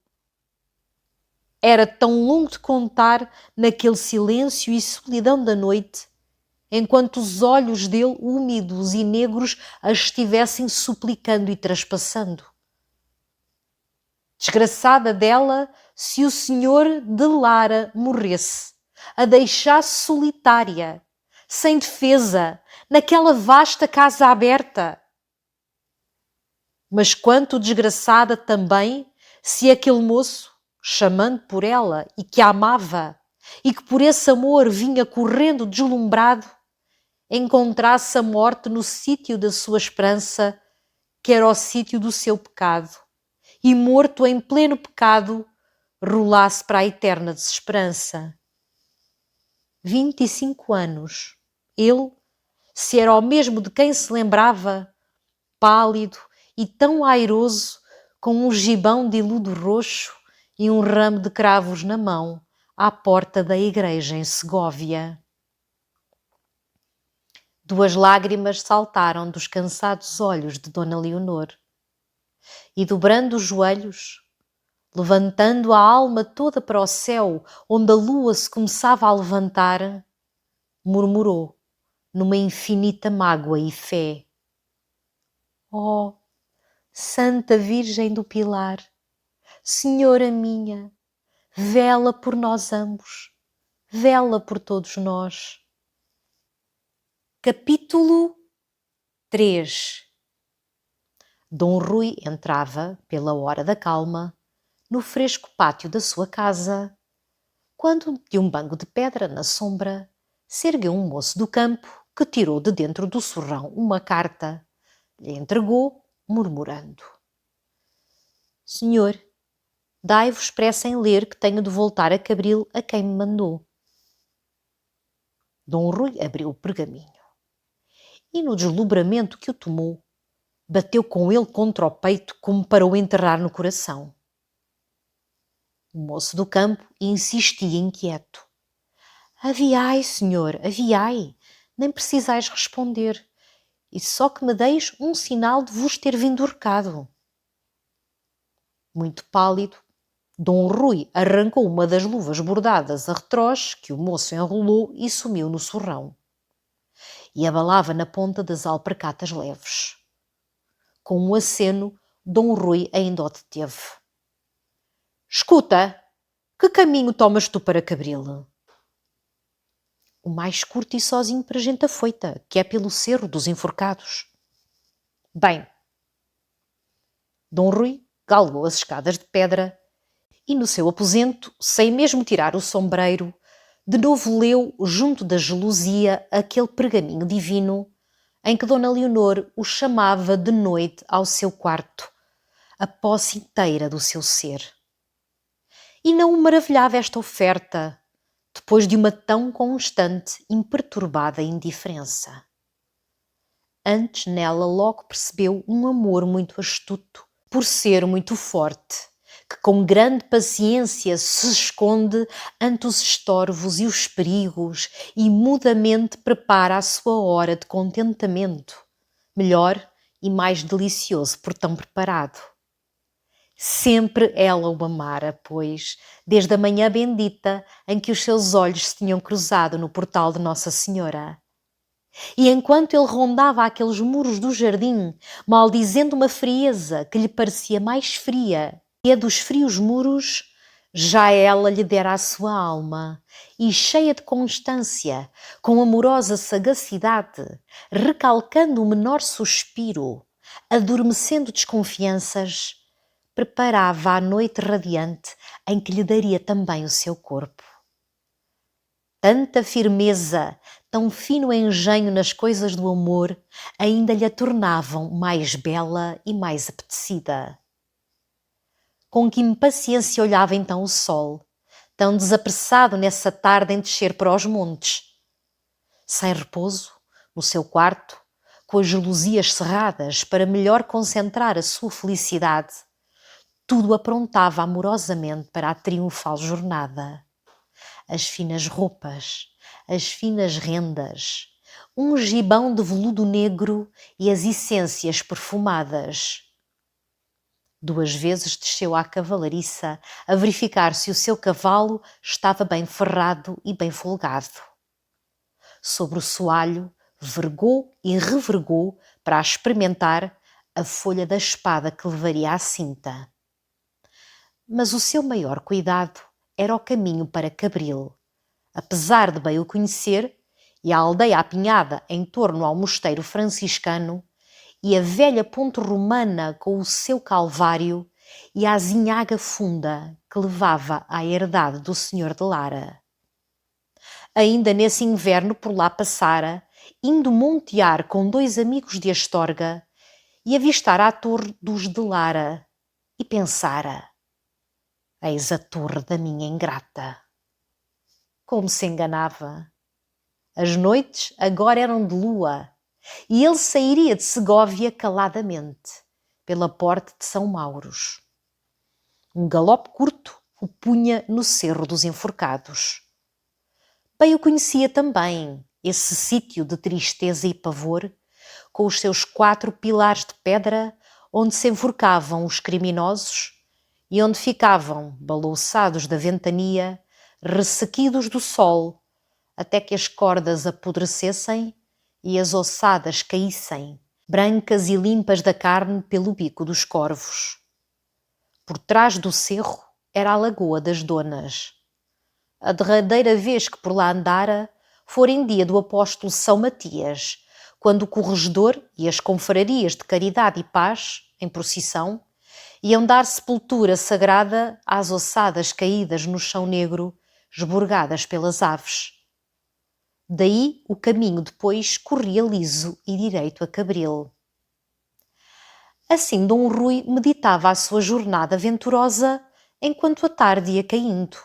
Era tão longo de contar naquele silêncio e solidão da noite, enquanto os olhos dele, úmidos e negros, a estivessem suplicando e traspassando. Desgraçada dela se o senhor de Lara morresse, a deixasse solitária, sem defesa, naquela vasta casa aberta. Mas quanto desgraçada também se aquele moço, chamando por ela e que a amava, e que por esse amor vinha correndo deslumbrado, encontrasse a morte no sítio da sua esperança, que era o sítio do seu pecado, e morto em pleno pecado, rolasse para a eterna desesperança. 25 anos. Ele, se era o mesmo de quem se lembrava, pálido e tão airoso, com um gibão de iludo roxo e um ramo de cravos na mão, à porta da igreja em Segóvia. 2 lágrimas saltaram dos cansados olhos de Dona Leonor. E dobrando os joelhos, levantando a alma toda para o céu, onde a lua se começava a levantar, murmurou, numa infinita mágoa e fé: Oh, Santa Virgem do Pilar, Senhora minha, vela por nós ambos, vela por todos nós. Capítulo 3. Dom Rui entrava, pela hora da calma, no fresco pátio da sua casa, quando, de um banco de pedra na sombra, se ergueu um moço do campo que tirou de dentro do sorrão uma carta, lhe entregou, murmurando: Senhor, dai-vos pressa em ler que tenho de voltar a Cabril a quem me mandou. Dom Rui abriu o pergaminho e, no deslumbramento que o tomou, bateu com ele contra o peito como para o enterrar no coração. O moço do campo insistia inquieto: Aviai, senhor, aviai, nem precisais responder, e só que me deis um sinal de vos ter vindo o recado. Muito pálido, Dom Rui arrancou uma das luvas bordadas a retroz que o moço enrolou e sumiu no sorrão. E abalava na ponta das alpercatas leves. Com um aceno, Dom Rui ainda o deteve. Escuta, que caminho tomas tu para Cabril? O mais curto e sozinho para gente afoita, que é pelo Cerro dos Enforcados. Bem, Dom Rui galgou as escadas de pedra e no seu aposento, sem mesmo tirar o sombreiro, de novo leu junto da gelosia aquele pergaminho divino em que Dona Leonor o chamava de noite ao seu quarto, a posse inteira do seu ser. E não o maravilhava esta oferta, depois de uma tão constante, imperturbada indiferença. Antes nela logo percebeu um amor muito astuto, por ser muito forte, que com grande paciência se esconde ante os estorvos e os perigos e mudamente prepara a sua hora de contentamento, melhor e mais delicioso por tão preparado. Sempre ela o amara, pois, desde a manhã bendita em que os seus olhos se tinham cruzado no portal de Nossa Senhora. E enquanto ele rondava aqueles muros do jardim, maldizendo uma frieza que lhe parecia mais fria e a dos frios muros, já ela lhe dera a sua alma, e cheia de constância, com amorosa sagacidade, recalcando o menor suspiro, adormecendo desconfianças, preparava a noite radiante em que lhe daria também o seu corpo. Tanta firmeza, tão fino engenho nas coisas do amor, ainda lhe a tornavam mais bela e mais apetecida. Com que impaciência olhava então o sol, tão desapressado nessa tarde em descer para os montes. Sem repouso, no seu quarto, com as gelousias cerradas para melhor concentrar a sua felicidade, tudo aprontava amorosamente para a triunfal jornada. As finas roupas, as finas rendas, um gibão de veludo negro e as essências perfumadas. 2 vezes desceu à cavalariça a verificar se o seu cavalo estava bem ferrado e bem folgado. Sobre o soalho, vergou e revergou para experimentar a folha da espada que levaria à cinta. Mas o seu maior cuidado era o caminho para Cabril, apesar de bem o conhecer, e a aldeia apinhada em torno ao mosteiro franciscano, e a velha ponte romana com o seu calvário, e a azinhaga funda que levava à herdade do senhor de Lara. Ainda nesse inverno por lá passara, indo montear com 2 amigos de Astorga, e avistar a torre dos de Lara, e pensara: eis a torre da minha ingrata. Como se enganava! As noites agora eram de lua, e ele sairia de Segóvia caladamente, pela porta de São Mauros. Um galope curto o punha no Cerro dos Enforcados. Bem o conhecia também, esse sítio de tristeza e pavor, com os seus 4 pilares de pedra, onde se enforcavam os criminosos e onde ficavam, balouçados da ventania, ressequidos do sol, até que as cordas apodrecessem e as ossadas caíssem, brancas e limpas da carne pelo bico dos corvos. Por trás do cerro era a Lagoa das Donas. A derradeira vez que por lá andara fora em dia do apóstolo São Matias, quando o corregedor e as confrarias de caridade e paz, em procissão, iam dar sepultura sagrada às ossadas caídas no chão negro, esburgadas pelas aves. Daí o caminho depois corria liso e direito a Cabril. Assim Dom Rui meditava a sua jornada venturosa enquanto a tarde ia caindo.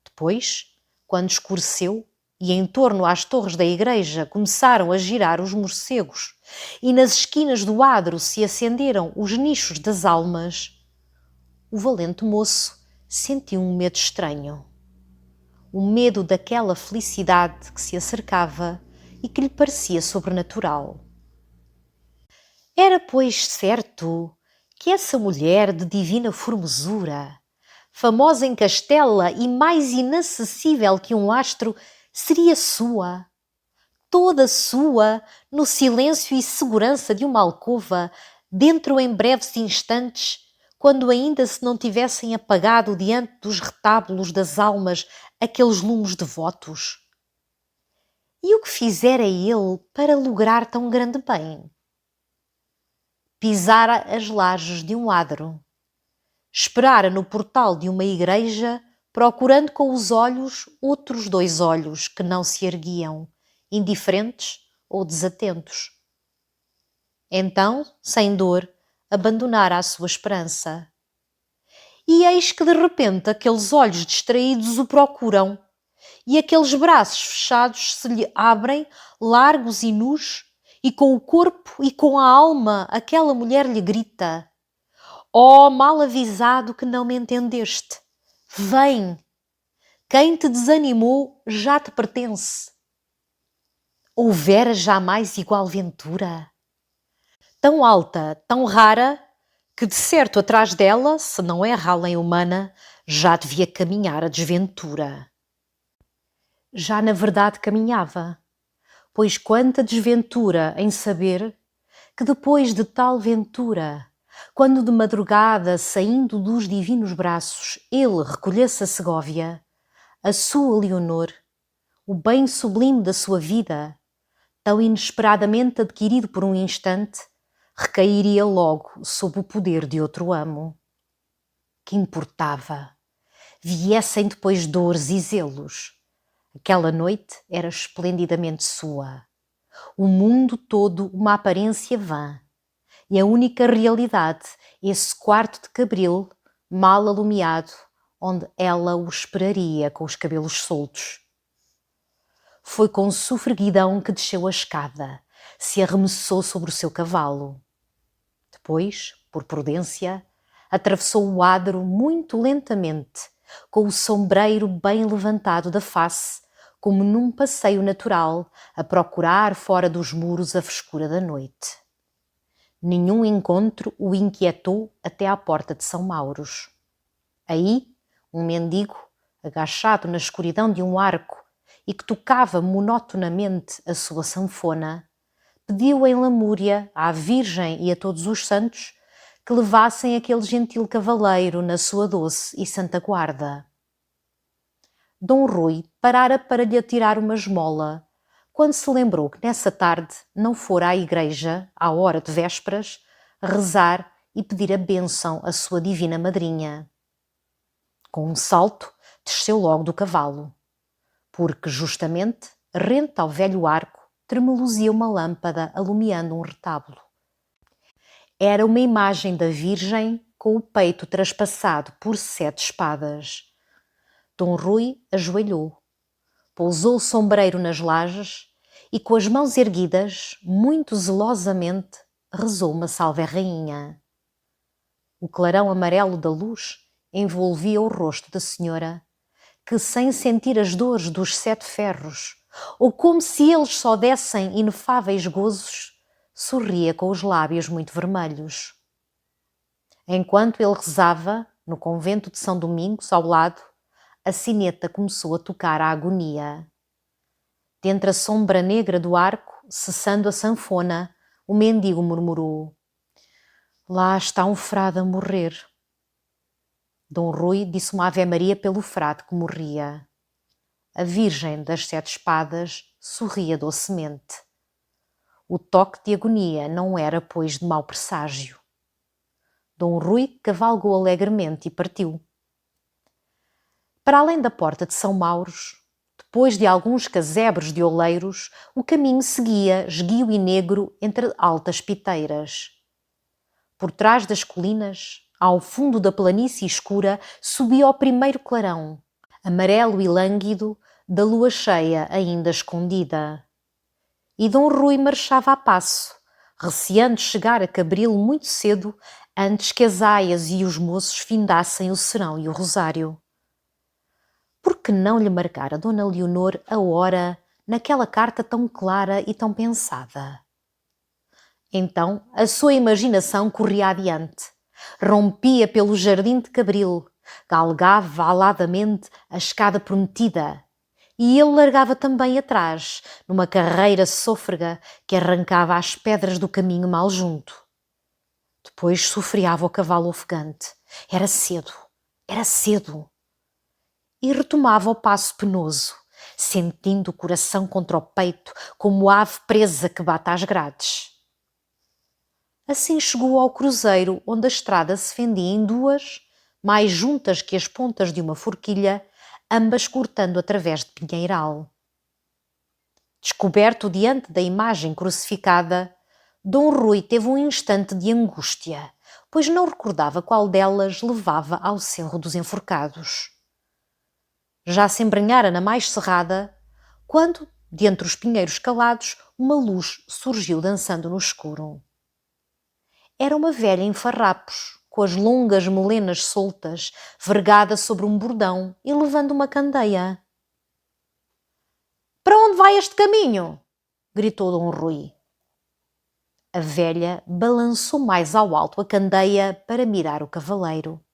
Depois, quando escureceu e em torno às torres da igreja começaram a girar os morcegos e nas esquinas do adro se acenderam os nichos das almas, o valente moço sentiu um medo estranho. O medo daquela felicidade que se acercava e que lhe parecia sobrenatural. Era, pois, certo que essa mulher de divina formosura, famosa em Castela e mais inacessível que um astro, seria sua, toda sua, no silêncio e segurança de uma alcova, dentro em breves instantes, quando ainda se não tivessem apagado diante dos retábulos das almas aqueles lumes devotos? E o que fizera ele para lograr tão grande bem? Pisara as lajes de um adro, esperara no portal de uma igreja, procurando com os olhos outros 2 olhos que não se erguiam, indiferentes ou desatentos. Então, sem dor, abandonara a sua esperança. E eis que de repente aqueles olhos distraídos o procuram, e aqueles braços fechados se lhe abrem, largos e nus, e com o corpo e com a alma aquela mulher lhe grita: "Ó mal avisado que não me entendeste! Vem! Quem te desanimou já te pertence." Houvera jamais igual ventura? Tão alta, tão rara, que de certo atrás dela, se não erra a lei humana, já devia caminhar a desventura. Já na verdade caminhava, pois quanta desventura em saber que depois de tal ventura, quando de madrugada, saindo dos divinos braços, ele recolhesse a Segóvia, a sua Leonor, o bem sublime da sua vida, tão inesperadamente adquirido por um instante, recairia logo sob o poder de outro amo. Que importava? Viessem depois dores e zelos. Aquela noite era esplendidamente sua. O mundo todo uma aparência vã. E a única realidade, esse quarto de Cabril, mal alumiado, onde ela o esperaria com os cabelos soltos. Foi com sofreguidão que desceu a escada, se arremessou sobre o seu cavalo. Depois, por prudência, atravessou o adro muito lentamente, com o sombreiro bem levantado da face, como num passeio natural, a procurar fora dos muros a frescura da noite. Nenhum encontro o inquietou até à porta de São Mauros. Aí, um mendigo, agachado na escuridão de um arco e que tocava monotonamente a sua sanfona, pediu em lamúria à Virgem e a todos os santos que levassem aquele gentil cavaleiro na sua doce e santa guarda. Dom Rui parara para lhe atirar uma esmola, quando se lembrou que nessa tarde não fora à igreja, à hora de vésperas, rezar e pedir a bênção à sua divina madrinha. Com um salto, desceu logo do cavalo, porque, justamente, rente ao velho arco, tremeluzia uma lâmpada alumiando um retábulo. Era uma imagem da Virgem com o peito traspassado por 7 espadas. Dom Rui ajoelhou, pousou o sombreiro nas lajes e com as mãos erguidas, muito zelosamente, rezou uma salve rainha. O clarão amarelo da luz envolvia o rosto da senhora, que, sem sentir as dores dos 7 ferros, ou como se eles só dessem inefáveis gozos, sorria com os lábios muito vermelhos. Enquanto ele rezava, no convento de São Domingos, ao lado, a sineta começou a tocar a agonia. Dentre a sombra negra do arco, cessando a sanfona, o mendigo murmurou: "Lá está um frade a morrer." Dom Rui disse uma Ave-Maria pelo frade que morria. A Virgem das 7 espadas sorria docemente. O toque de agonia não era, pois, de mau presságio. Dom Rui cavalgou alegremente e partiu. Para além da porta de São Mauros, depois de alguns casebres de oleiros, o caminho seguia, esguio e negro, entre altas piteiras. Por trás das colinas, ao fundo da planície escura, subia o primeiro clarão, amarelo e lânguido, da lua cheia ainda escondida. E Dom Rui marchava a passo, receando chegar a Cabril muito cedo, antes que as aias e os moços findassem o serão e o rosário. Por que não lhe marcar a Dona Leonor a hora naquela carta tão clara e tão pensada? Então a sua imaginação corria adiante, rompia pelo jardim de Cabril, galgava aladamente a escada prometida, e ele largava também atrás, numa carreira sôfrega que arrancava as pedras do caminho mal junto. Depois sofreava o cavalo ofegante. Era cedo, era cedo. E retomava o passo penoso, sentindo o coração contra o peito, como ave presa que bate às grades. Assim chegou ao cruzeiro, onde a estrada se fendia em duas, mais juntas que as pontas de uma forquilha, ambas cortando através de pinheiral. Descoberto diante da imagem crucificada, Dom Rui teve um instante de angústia, pois não recordava qual delas levava ao Cerro dos Enforcados. Já se embrenhara na mais cerrada, quando, de entre os pinheiros calados, uma luz surgiu dançando no escuro. Era uma velha em farrapos, com as longas melenas soltas, vergada sobre um bordão e levando uma candeia. "Para onde vai este caminho?" gritou Dom Rui. A velha balançou mais ao alto a candeia para mirar o cavaleiro.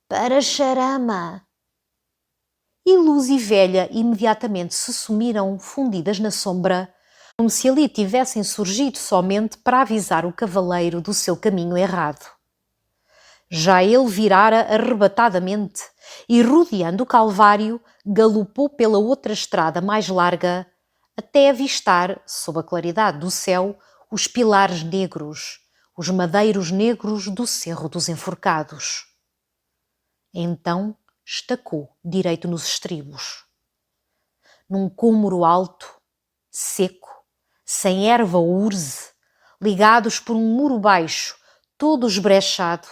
"Para Charama." E Luz e Velha imediatamente se sumiram fundidas na sombra, como se ali tivessem surgido somente para avisar o cavaleiro do seu caminho errado. Já ele virara arrebatadamente e, rodeando o Calvário, galopou pela outra estrada mais larga, até avistar, sob a claridade do céu, os pilares negros, os madeiros negros do Cerro dos Enforcados. Então estacou direito nos estribos. Num cômoro alto, seco, sem erva ou urze, ligados por um muro baixo, todo esbrechado,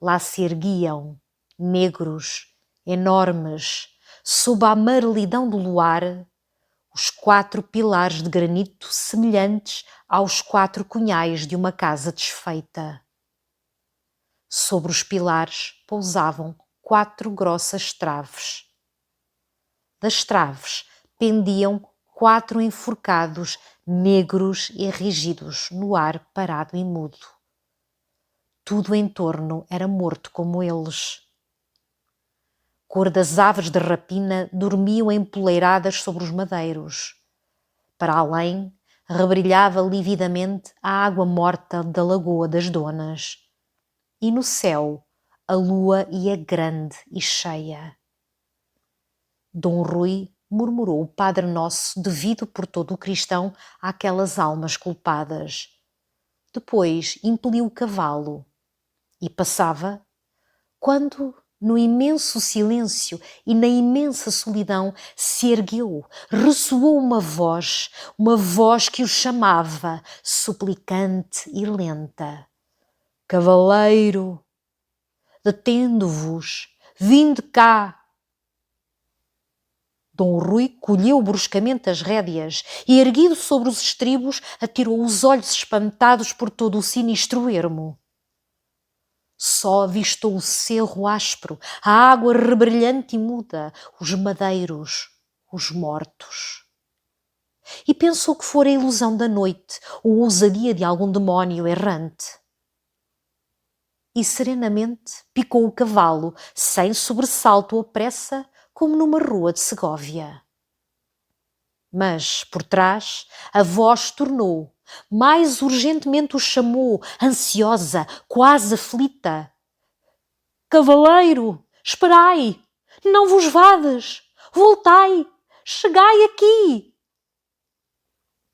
lá se erguiam, negros, enormes, sob a amarelidão do luar, os 4 pilares de granito semelhantes aos 4 cunhais de uma casa desfeita. Sobre os pilares pousavam 4 grossas traves. Das traves pendiam 4 enforcados negros e rígidos no ar parado e mudo. Tudo em torno era morto como eles. Cor das aves de rapina dormiam empoleiradas sobre os madeiros. Para além, rebrilhava lividamente a água morta da Lagoa das Donas. E no céu, a lua ia grande e cheia. Dom Rui murmurou o Padre Nosso devido por todo o cristão àquelas almas culpadas. Depois impeliu o cavalo e passava, quando, no imenso silêncio e na imensa solidão, se ergueu, ressoou uma voz que o chamava, suplicante e lenta. "Cavaleiro, detendo-vos, vinde cá." Dom Rui colheu bruscamente as rédeas e, erguido sobre os estribos, atirou os olhos espantados por todo o sinistro ermo. Só avistou o cerro áspero, a água rebrilhante e muda, os madeiros, os mortos. E pensou que fora a ilusão da noite ou ousadia de algum demónio errante. E serenamente picou o cavalo, sem sobressalto ou pressa, como numa rua de Segóvia. Mas, por trás, a voz tornou, mais urgentemente o chamou, ansiosa, quase aflita. Cavaleiro, esperai! Não vos vades! Voltai! Chegai aqui!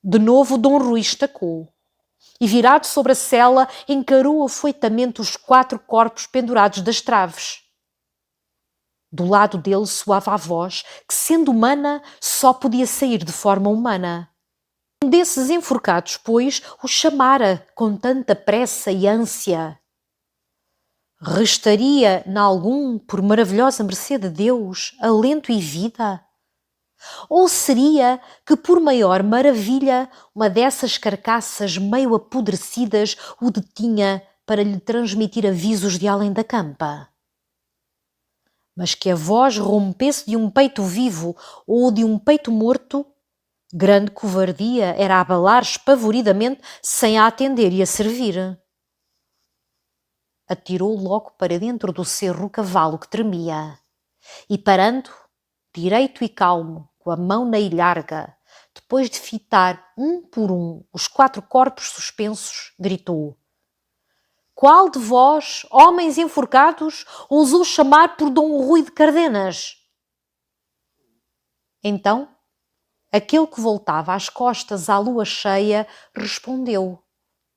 De novo Dom Rui estacou e, virado sobre a sela, encarou afoitamente os 4 corpos pendurados das traves. Do lado dele soava a voz que, sendo humana, só podia sair de forma humana. Um desses enforcados, pois, o chamara com tanta pressa e ânsia. Restaria nalgum, por maravilhosa mercê de Deus, alento e vida? Ou seria que, por maior maravilha, uma dessas carcaças meio apodrecidas o detinha para lhe transmitir avisos de além da campa? Mas que a voz rompesse de um peito vivo ou de um peito morto, grande covardia era abalar espavoridamente sem a atender e a servir. Atirou logo para dentro do cerro o cavalo que tremia e, parando, direito e calmo, com a mão na ilharga, depois de fitar um por um os 4 corpos suspensos, gritou: Qual de vós, homens enforcados, ousou chamar por Dom Rui de Cardenas? Então, aquele que voltava as costas à lua cheia respondeu,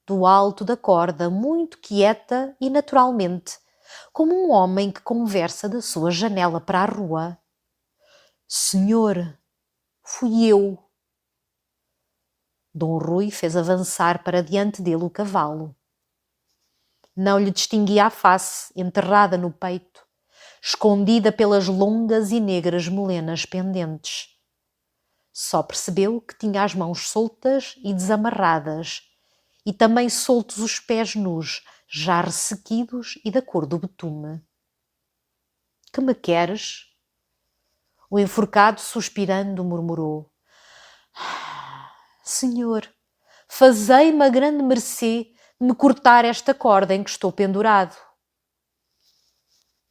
do alto da corda, muito quieta e naturalmente, como um homem que conversa da sua janela para a rua. Senhor, fui eu. Dom Rui fez avançar para diante dele o cavalo. Não lhe distinguia a face, enterrada no peito, escondida pelas longas e negras melenas pendentes. Só percebeu que tinha as mãos soltas e desamarradas, e também soltos os pés nus, já ressequidos e da cor do betume. Que me queres? O enforcado, suspirando, murmurou: Senhor, fazei-me a grande mercê de me cortar esta corda em que estou pendurado.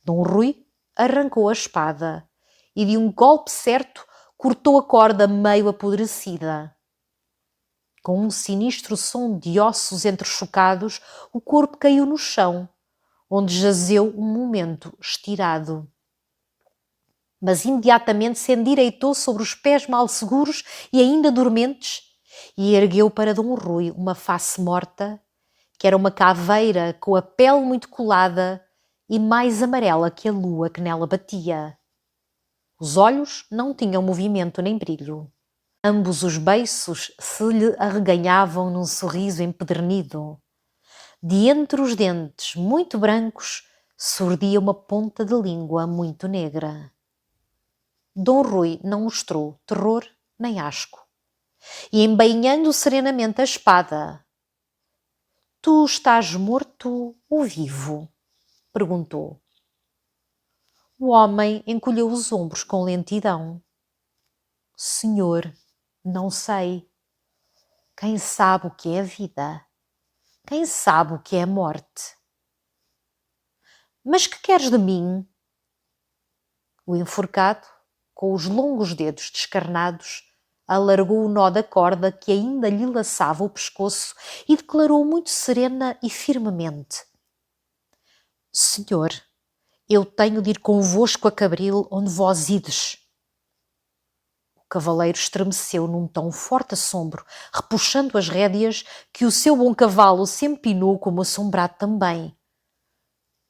Dom Rui arrancou a espada e, de um golpe certo, cortou a corda meio apodrecida. Com um sinistro som de ossos entrechocados, o corpo caiu no chão, onde jazeu um momento estirado. Mas imediatamente se endireitou sobre os pés mal seguros e ainda dormentes e ergueu para Dom Rui uma face morta, que era uma caveira com a pele muito colada e mais amarela que a lua que nela batia. Os olhos não tinham movimento nem brilho. Ambos os beiços se lhe arreganhavam num sorriso empedernido. De entre os dentes muito brancos surdia uma ponta de língua muito negra. Dom Rui não mostrou terror nem asco. E, embainhando serenamente a espada: Tu estás morto ou vivo? Perguntou. O homem encolheu os ombros com lentidão. Senhor, não sei. Quem sabe o que é a vida? Quem sabe o que é a morte? Mas que queres de mim? O enforcado, com os longos dedos descarnados, alargou o nó da corda que ainda lhe laçava o pescoço e declarou muito serena e firmemente: Senhor, eu tenho de ir convosco a Cabril, onde vós ides. O cavaleiro estremeceu num tão forte assombro, repuxando as rédeas, que o seu bom cavalo se empinou como assombrado também.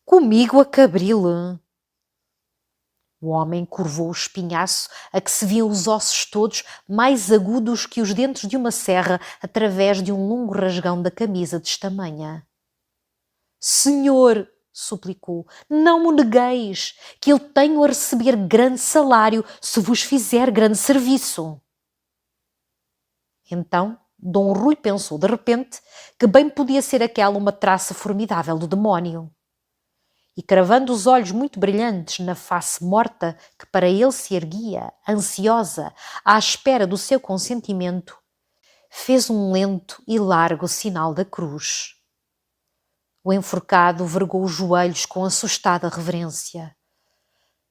Comigo a Cabril? O homem curvou o espinhaço, a que se viam os ossos todos, mais agudos que os dentes de uma serra, através de um longo rasgão da camisa destamanha. Senhor, suplicou. Não mo negueis, que eu tenho a receber grande salário se vos fizer grande serviço. Então, Dom Rui pensou de repente que bem podia ser aquela uma traça formidável do demónio. E cravando os olhos muito brilhantes na face morta que para ele se erguia, ansiosa, à espera do seu consentimento, fez um lento e largo sinal da cruz. O enforcado vergou os joelhos com assustada reverência.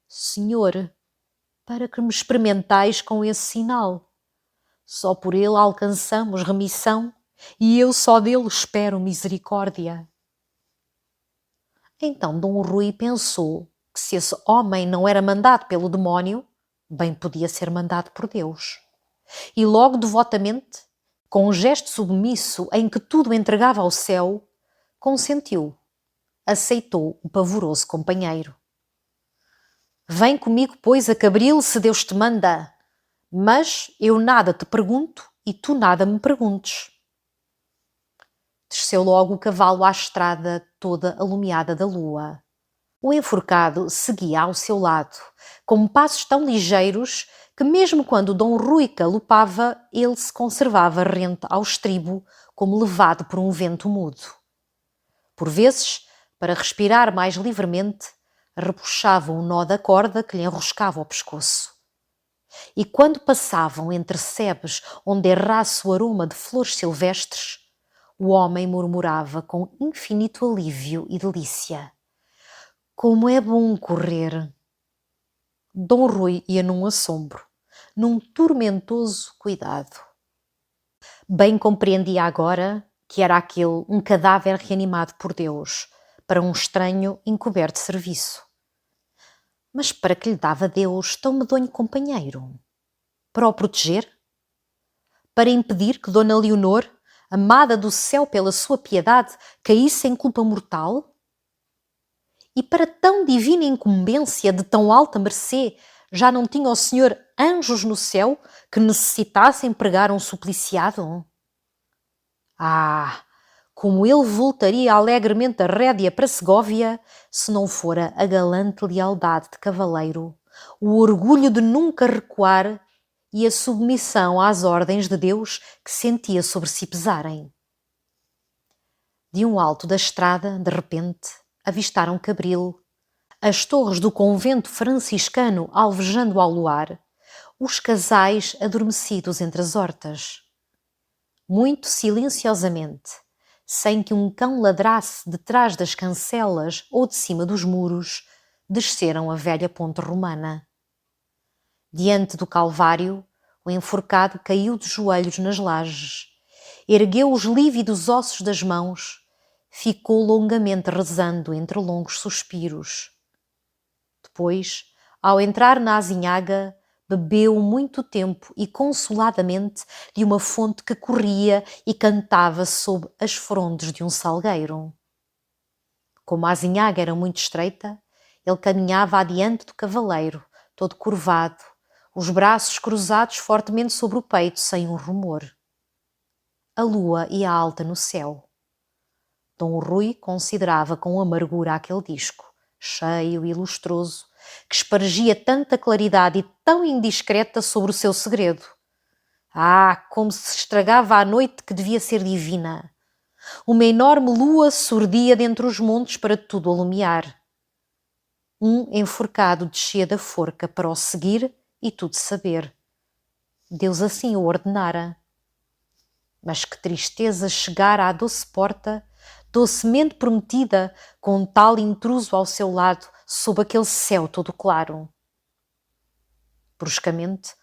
Senhor, para que me experimentais com esse sinal? Só por ele alcançamos remissão e eu só dele espero misericórdia. Então Dom Rui pensou que se esse homem não era mandado pelo demónio, bem podia ser mandado por Deus. E logo devotamente, com um gesto submisso em que tudo entregava ao céu, consentiu, aceitou o pavoroso companheiro. Vem comigo, pois, a Cabril, se Deus te manda, mas eu nada te pergunto e tu nada me perguntes. Desceu logo o cavalo à estrada toda alumiada da lua. O enforcado seguia ao seu lado, com passos tão ligeiros que mesmo quando Dom Rui galopava, ele se conservava rente ao estribo, como levado por um vento mudo. Por vezes, para respirar mais livremente, repuxava um nó da corda que lhe enroscava o pescoço. E quando passavam entre sebes onde errasse o aroma de flores silvestres, o homem murmurava com infinito alívio e delícia. Como é bom correr! Dom Rui ia num assombro, num tormentoso cuidado. Bem compreendia agora que era aquele um cadáver reanimado por Deus, para um estranho encoberto de serviço. Mas para que lhe dava Deus tão medonho companheiro? Para o proteger? Para impedir que Dona Leonor, amada do céu pela sua piedade, caísse em culpa mortal? E para tão divina incumbência de tão alta mercê, já não tinha o Senhor anjos no céu que necessitassem pregar um supliciado? Ah, como ele voltaria alegremente a rédea para Segóvia, se não fora a galante lealdade de cavaleiro, o orgulho de nunca recuar e a submissão às ordens de Deus que sentia sobre si pesarem. De um alto da estrada, de repente, avistaram Cabril, as torres do convento franciscano alvejando ao luar, os casais adormecidos entre as hortas. Muito silenciosamente, sem que um cão ladrasse detrás das cancelas ou de cima dos muros, desceram a velha ponte romana. Diante do Calvário, o enforcado caiu de joelhos nas lajes, ergueu os lívidos ossos das mãos, ficou longamente rezando entre longos suspiros. Depois, ao entrar na azinhaga, bebeu muito tempo e consoladamente de uma fonte que corria e cantava sob as frondes de um salgueiro. Como a azinhaga era muito estreita, ele caminhava adiante do cavaleiro, todo curvado, os braços cruzados fortemente sobre o peito, sem um rumor. A lua ia alta no céu. Dom Rui considerava com amargura aquele disco, cheio e lustroso, que espargia tanta claridade e tão indiscreta sobre o seu segredo. Ah, como se estragava a noite que devia ser divina! Uma enorme lua surdia dentre os montes para tudo alumiar. Um enforcado descia da forca para o seguir e tudo saber. Deus assim o ordenara. Mas que tristeza chegar à doce porta, docemente prometida, com tal intruso ao seu lado, sob aquele céu todo claro. Bruscamente,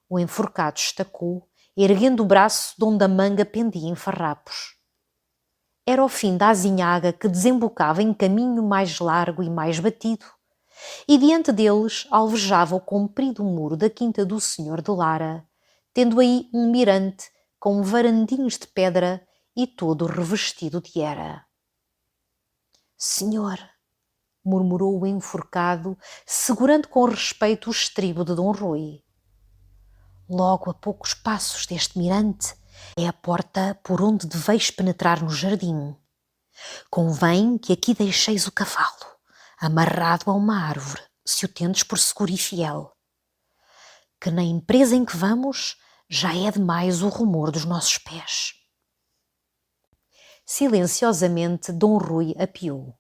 o enforcado estacou, erguendo o braço de onde a manga pendia em farrapos. Era o fim da azinhaga que desembocava em caminho mais largo e mais batido, e diante deles alvejava o comprido muro da quinta do Senhor de Lara, tendo aí um mirante com varandinhos de pedra e todo revestido de era. Senhor, murmurou o enforcado, segurando com respeito o estribo de Dom Rui. Logo a poucos passos deste mirante é a porta por onde deveis penetrar no jardim. Convém que aqui deixeis o cavalo, amarrado a uma árvore, se o tendes por seguro e fiel, que na empresa em que vamos já é demais o rumor dos nossos pés. Silenciosamente Dom Rui apeou.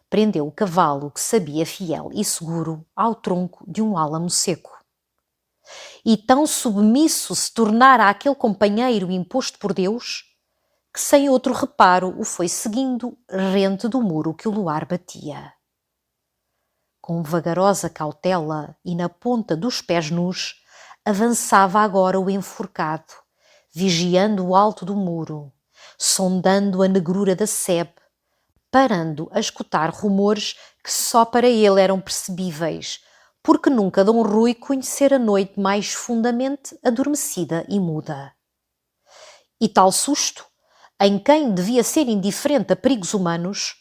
Prendeu o cavalo que sabia fiel e seguro ao tronco de um álamo seco. E tão submisso se tornara àquele companheiro imposto por Deus, que sem outro reparo o foi seguindo rente do muro que o luar batia. Com vagarosa cautela e na ponta dos pés nus, avançava agora o enforcado, vigiando o alto do muro, sondando a negrura da sebe, parando a escutar rumores que só para ele eram percebíveis, porque nunca Dom Rui conhecera a noite mais fundamente adormecida e muda. E tal susto, em quem devia ser indiferente a perigos humanos,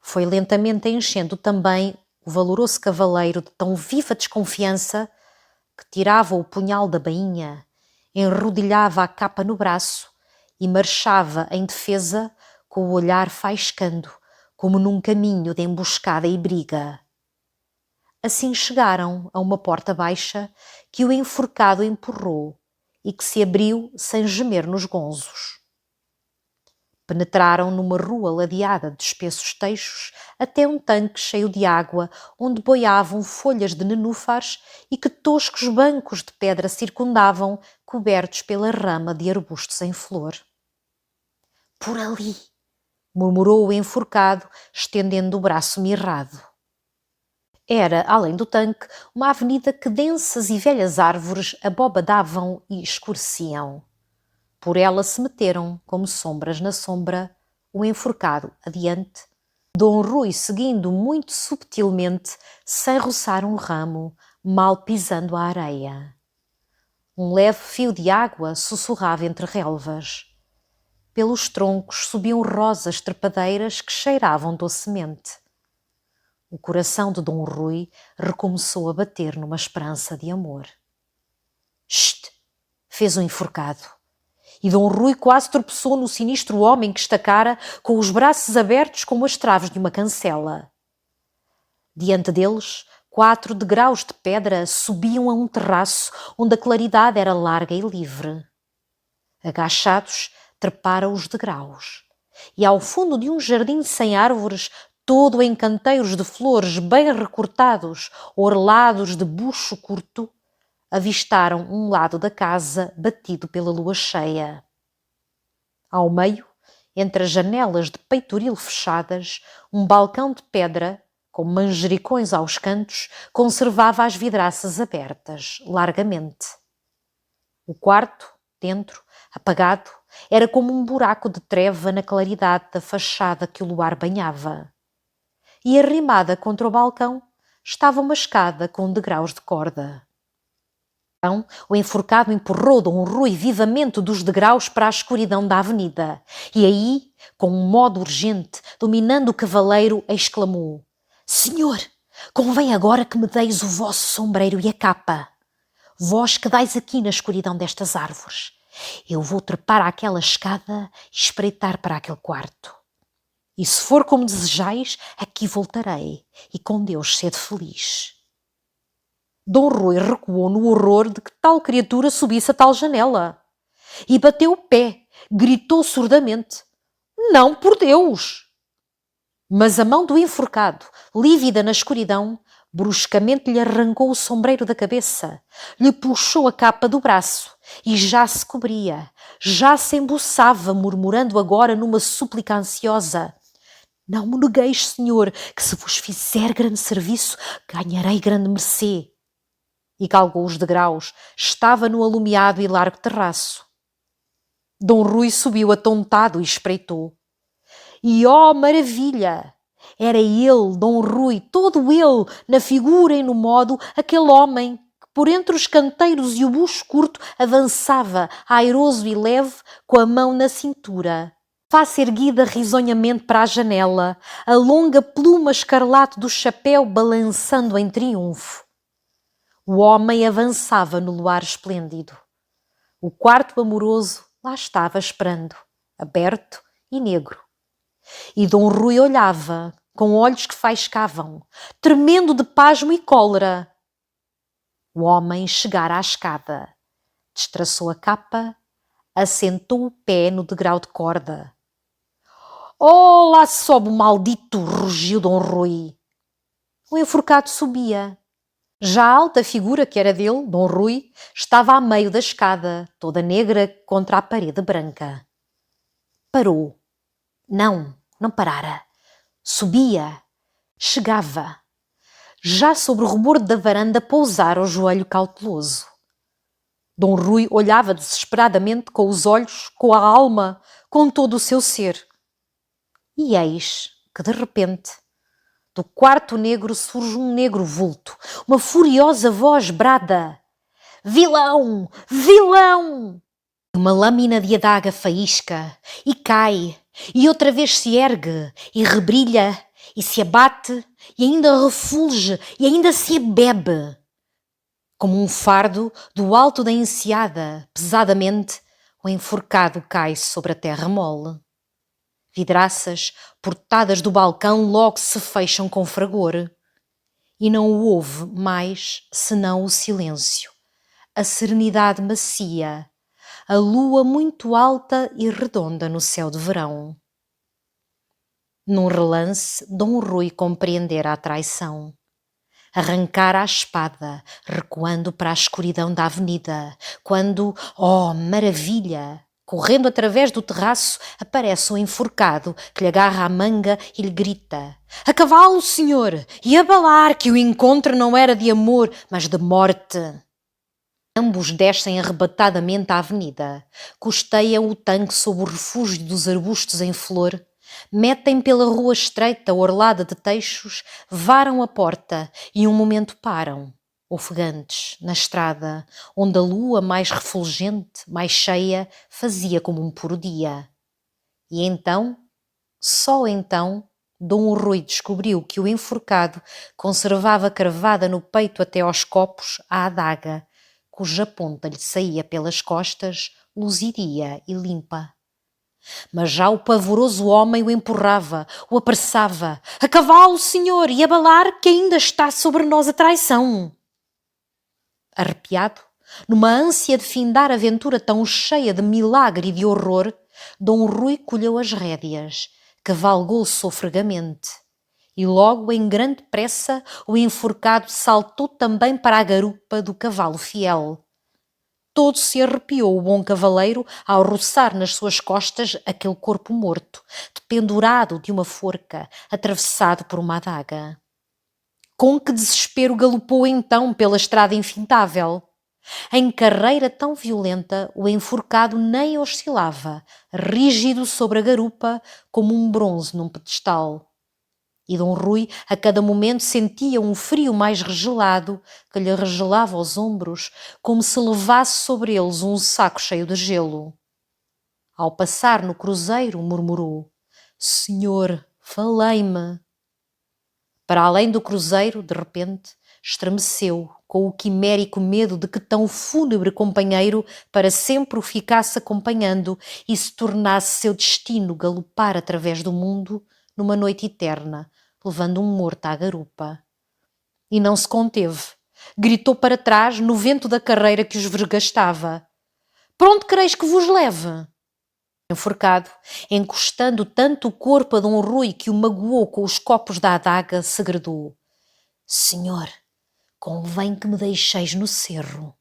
foi lentamente enchendo também o valoroso cavaleiro de tão viva desconfiança que tirava o punhal da bainha, enrodilhava a capa no braço e marchava em defesa com o olhar faiscando, como num caminho de emboscada e briga. Assim chegaram a uma porta baixa que o enforcado empurrou e que se abriu sem gemer nos gonzos. Penetraram numa rua ladeada de espessos teixos até um tanque cheio de água, onde boiavam folhas de nenúfares e que toscos bancos de pedra circundavam, cobertos pela rama de arbustos em flor. "Por ali", murmurou o enforcado, estendendo o braço mirrado. Era, além do tanque, uma avenida que densas e velhas árvores abobadavam e escureciam. Por ela se meteram, como sombras na sombra, o enforcado adiante, Dom Rui seguindo muito subtilmente, sem roçar um ramo, mal pisando a areia. Um leve fio de água sussurrava entre relvas. Pelos troncos subiam rosas trepadeiras que cheiravam docemente. O coração de Dom Rui recomeçou a bater numa esperança de amor. "Chut!", fez o enforcado. E Dom Rui quase tropeçou no sinistro homem que estacara, com os braços abertos como as traves de uma cancela. Diante deles, 4 degraus de pedra subiam a um terraço onde a claridade era larga e livre. Agachados, treparam os degraus, e ao fundo de um jardim sem árvores, todo em canteiros de flores bem recortados, orlados de bucho curto, avistaram um lado da casa batido pela lua cheia. Ao meio, entre as janelas de peitoril fechadas, um balcão de pedra, com manjericões aos cantos, conservava as vidraças abertas, largamente. O quarto, dentro, apagado, era como um buraco de treva na claridade da fachada que o luar banhava. E arrimada contra o balcão estava uma escada com degraus de corda. Então, o enforcado empurrou Dom Rui vivamente dos degraus para a escuridão da avenida. E aí, com um modo urgente, dominando o cavaleiro, exclamou: "Senhor, convém agora que me deis o vosso sombreiro e a capa. Vós que dais aqui na escuridão destas árvores. Eu vou trepar àquela escada e espreitar para aquele quarto. E se for como desejais, aqui voltarei, e com Deus sede feliz." Dom Rui recuou no horror de que tal criatura subisse a tal janela. E bateu o pé, gritou surdamente: "Não, por Deus!" Mas a mão do enforcado, lívida na escuridão, bruscamente lhe arrancou o sombreiro da cabeça, lhe puxou a capa do braço e já se cobria, já se embuçava, murmurando agora numa súplica ansiosa: "Não me negueis, senhor, que se vos fizer grande serviço, ganharei grande mercê." E galgou os degraus, estava no alumiado e largo terraço. Dom Rui subiu atontado e espreitou. E, ó maravilha! Era ele, Dom Rui, todo ele, na figura e no modo, aquele homem que por entre os canteiros e o bucho curto avançava, airoso e leve, com a mão na cintura, face erguida risonhamente para a janela, a longa pluma escarlate do chapéu balançando em triunfo. O homem avançava no luar esplêndido. O quarto amoroso lá estava esperando, aberto e negro. E Dom Rui olhava, com olhos que faiscavam, tremendo de pasmo e cólera. O homem chegara à escada, destraçou a capa, assentou o pé no degrau de corda. Oh, lá sobe o maldito, rugiu Dom Rui. O enforcado subia. Já a alta figura que era dele, Dom Rui, estava a meio da escada, toda negra contra a parede branca. Parou. Não parara. Subia. Chegava. Já sobre o rebordo da varanda pousara o joelho cauteloso. Dom Rui olhava desesperadamente com os olhos, com a alma, com todo o seu ser. E eis que, de repente, do quarto negro surge um negro vulto. Uma furiosa voz brada. Vilão! Vilão! Uma lâmina de adaga faísca e cai, e outra vez se ergue, e rebrilha, e se abate, e ainda refulge, e ainda se abebe. Como um fardo do alto da enseada, pesadamente, o enforcado cai sobre a terra mole. Vidraças, portadas do balcão, logo se fecham com fragor. E não houve mais senão o silêncio, a serenidade macia, a lua muito alta e redonda no céu de verão. Num relance, Dom Rui compreendera a traição. Arrancara a espada, recuando para a escuridão da avenida, quando, oh maravilha, correndo através do terraço, aparece um enforcado que lhe agarra a manga e lhe grita: a cavalo, senhor! E abalar que o encontro não era de amor, mas de morte! Ambos descem arrebatadamente à avenida, costeiam o tanque sob o refúgio dos arbustos em flor, metem pela rua estreita orlada de teixos, varam a porta e um momento param, ofegantes, na estrada, onde a lua mais refulgente, mais cheia, fazia como um puro dia. E então, só então, Dom Rui descobriu que o enforcado conservava cravada no peito até aos copos a adaga, cuja ponta lhe saía pelas costas, luzidia e limpa. Mas já o pavoroso homem o empurrava, o apressava. A cavalo, senhor, e abalar que ainda está sobre nós a traição. Arrepiado, numa ânsia de findar a aventura tão cheia de milagre e de horror, Dom Rui colheu as rédeas, cavalgou sofregamente. E logo, em grande pressa, o enforcado saltou também para a garupa do cavalo fiel. Todo se arrepiou o bom cavaleiro ao roçar nas suas costas aquele corpo morto, dependurado de uma forca, atravessado por uma adaga. Com que desespero galopou então pela estrada infindável! Em carreira tão violenta, o enforcado nem oscilava, rígido sobre a garupa, como um bronze num pedestal. E Dom Rui, a cada momento, sentia um frio mais regelado que lhe regelava os ombros, como se levasse sobre eles um saco cheio de gelo. Ao passar no cruzeiro, murmurou: Senhor, falei-me. Para além do cruzeiro, de repente, estremeceu, com o quimérico medo de que tão fúnebre companheiro para sempre o ficasse acompanhando e se tornasse seu destino galopar através do mundo numa noite eterna, levando um morto à garupa. E não se conteve. Gritou para trás, no vento da carreira que os vergastava: Para onde quereis que vos leve? Enforcado, encostando tanto o corpo a Dom Rui que o magoou com os copos da adaga, segredou: Senhor, convém que me deixeis no cerro.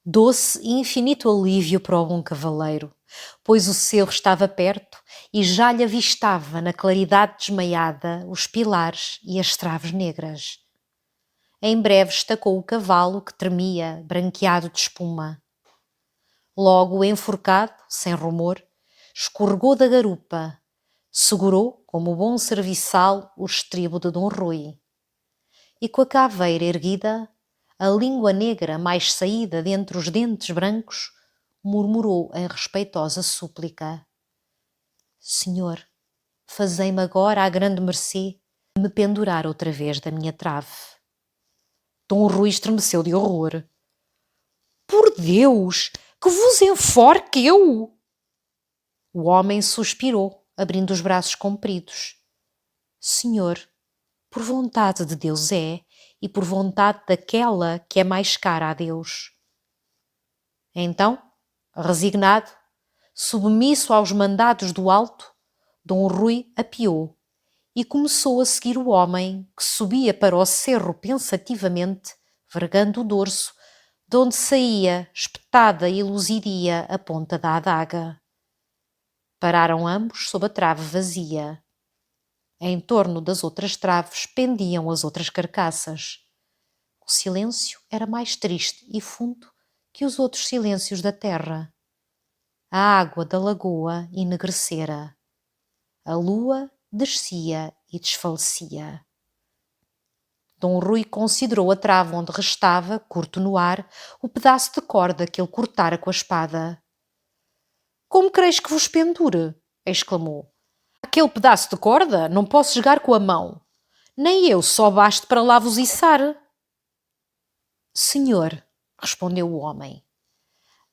Doce e infinito alívio para o bom cavaleiro, pois o cerro estava perto e já lhe avistava na claridade desmaiada os pilares e as traves negras. Em breve estacou o cavalo que tremia, branqueado de espuma. Logo o enforcado, sem rumor, escorregou da garupa, segurou, como bom serviçal, o estribo de Dom Rui. E com a caveira erguida, a língua negra mais saída dentre os dentes brancos, murmurou em respeitosa súplica: Senhor, fazei-me agora a grande mercê de me pendurar outra vez da minha trave. Dom Rui estremeceu de horror. Por Deus, que vos enforque eu! O homem suspirou, abrindo os braços compridos. Senhor, por vontade de Deus é, e por vontade daquela que é mais cara a Deus. Então, resignado, submisso aos mandados do alto, Dom Rui apeou e começou a seguir o homem que subia para o cerro pensativamente, vergando o dorso, de onde saía, espetada e luzidia a ponta da adaga. Pararam ambos sob a trave vazia. Em torno das outras traves pendiam as outras carcaças. O silêncio era mais triste e fundo que os outros silêncios da terra. A água da lagoa enegrecera. A lua descia e desfalecia. Dom Rui considerou a trave onde restava, curto no ar, o pedaço de corda que ele cortara com a espada. Como quereis que vos pendure? Exclamou. Aquele pedaço de corda não posso jogar com a mão. Nem eu só basto para lá vos içar. Senhor, respondeu o homem,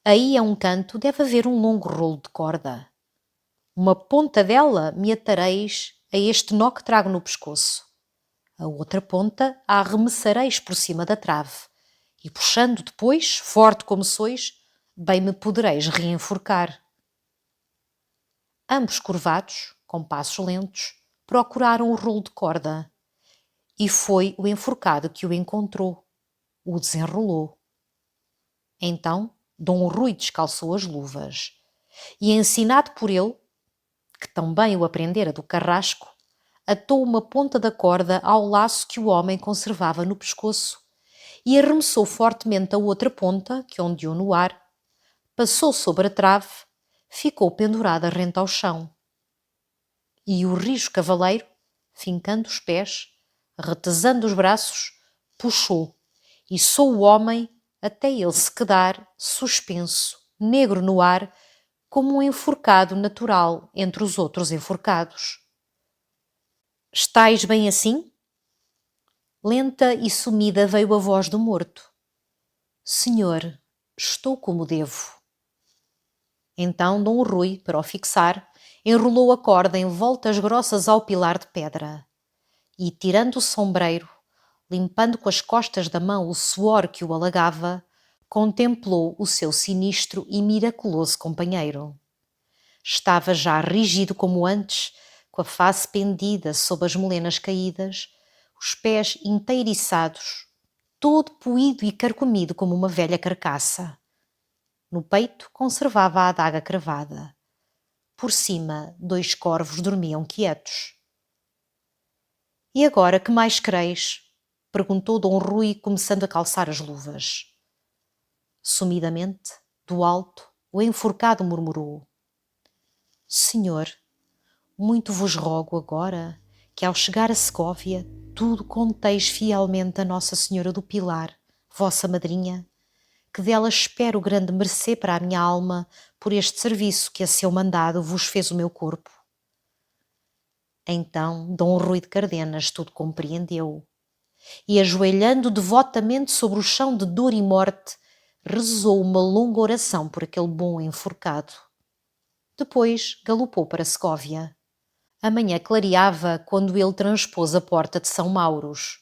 aí a um canto deve haver um longo rolo de corda. Uma ponta dela me atareis a este nó que trago no pescoço. A outra ponta a arremessareis por cima da trave, e puxando depois, forte como sois, bem me podereis reenforcar. Ambos curvados, com passos lentos, procuraram o rolo de corda, e foi o enforcado que o encontrou, o desenrolou. Então Dom Rui descalçou as luvas, e ensinado por ele, que também o aprendera do carrasco, atou uma ponta da corda ao laço que o homem conservava no pescoço e arremessou fortemente a outra ponta, que ondeou no ar, passou sobre a trave, ficou pendurada rente ao chão. E o rijo cavaleiro, fincando os pés, retesando os braços, puxou, e só o homem até ele se quedar suspenso, negro no ar, como um enforcado natural entre os outros enforcados. Estais bem assim? Lenta e sumida veio a voz do morto. Senhor, estou como devo. Então Dom Rui, para o fixar, enrolou a corda em voltas grossas ao pilar de pedra e, tirando o sombreiro, limpando com as costas da mão o suor que o alagava, contemplou o seu sinistro e miraculoso companheiro. Estava já rígido como antes, com a face pendida sob as melenas caídas, os pés inteiriçados, todo poído e carcomido como uma velha carcaça. No peito conservava a adaga cravada. Por cima, 2 corvos dormiam quietos. E agora, que mais quereis? Perguntou Dom Rui, começando a calçar as luvas. Sumidamente, do alto, o enforcado murmurou. Senhor, muito vos rogo agora que, ao chegar a Segóvia, tudo conteis fielmente a Nossa Senhora do Pilar, vossa madrinha, que dela espero grande mercê para a minha alma por este serviço que a seu mandado vos fez o meu corpo. Então Dom Rui de Cardenas tudo compreendeu e, ajoelhando devotamente sobre o chão de dor e morte, rezou uma longa oração por aquele bom enforcado. Depois galopou para Segóvia. A manhã clareava quando ele transpôs a porta de São Mauros.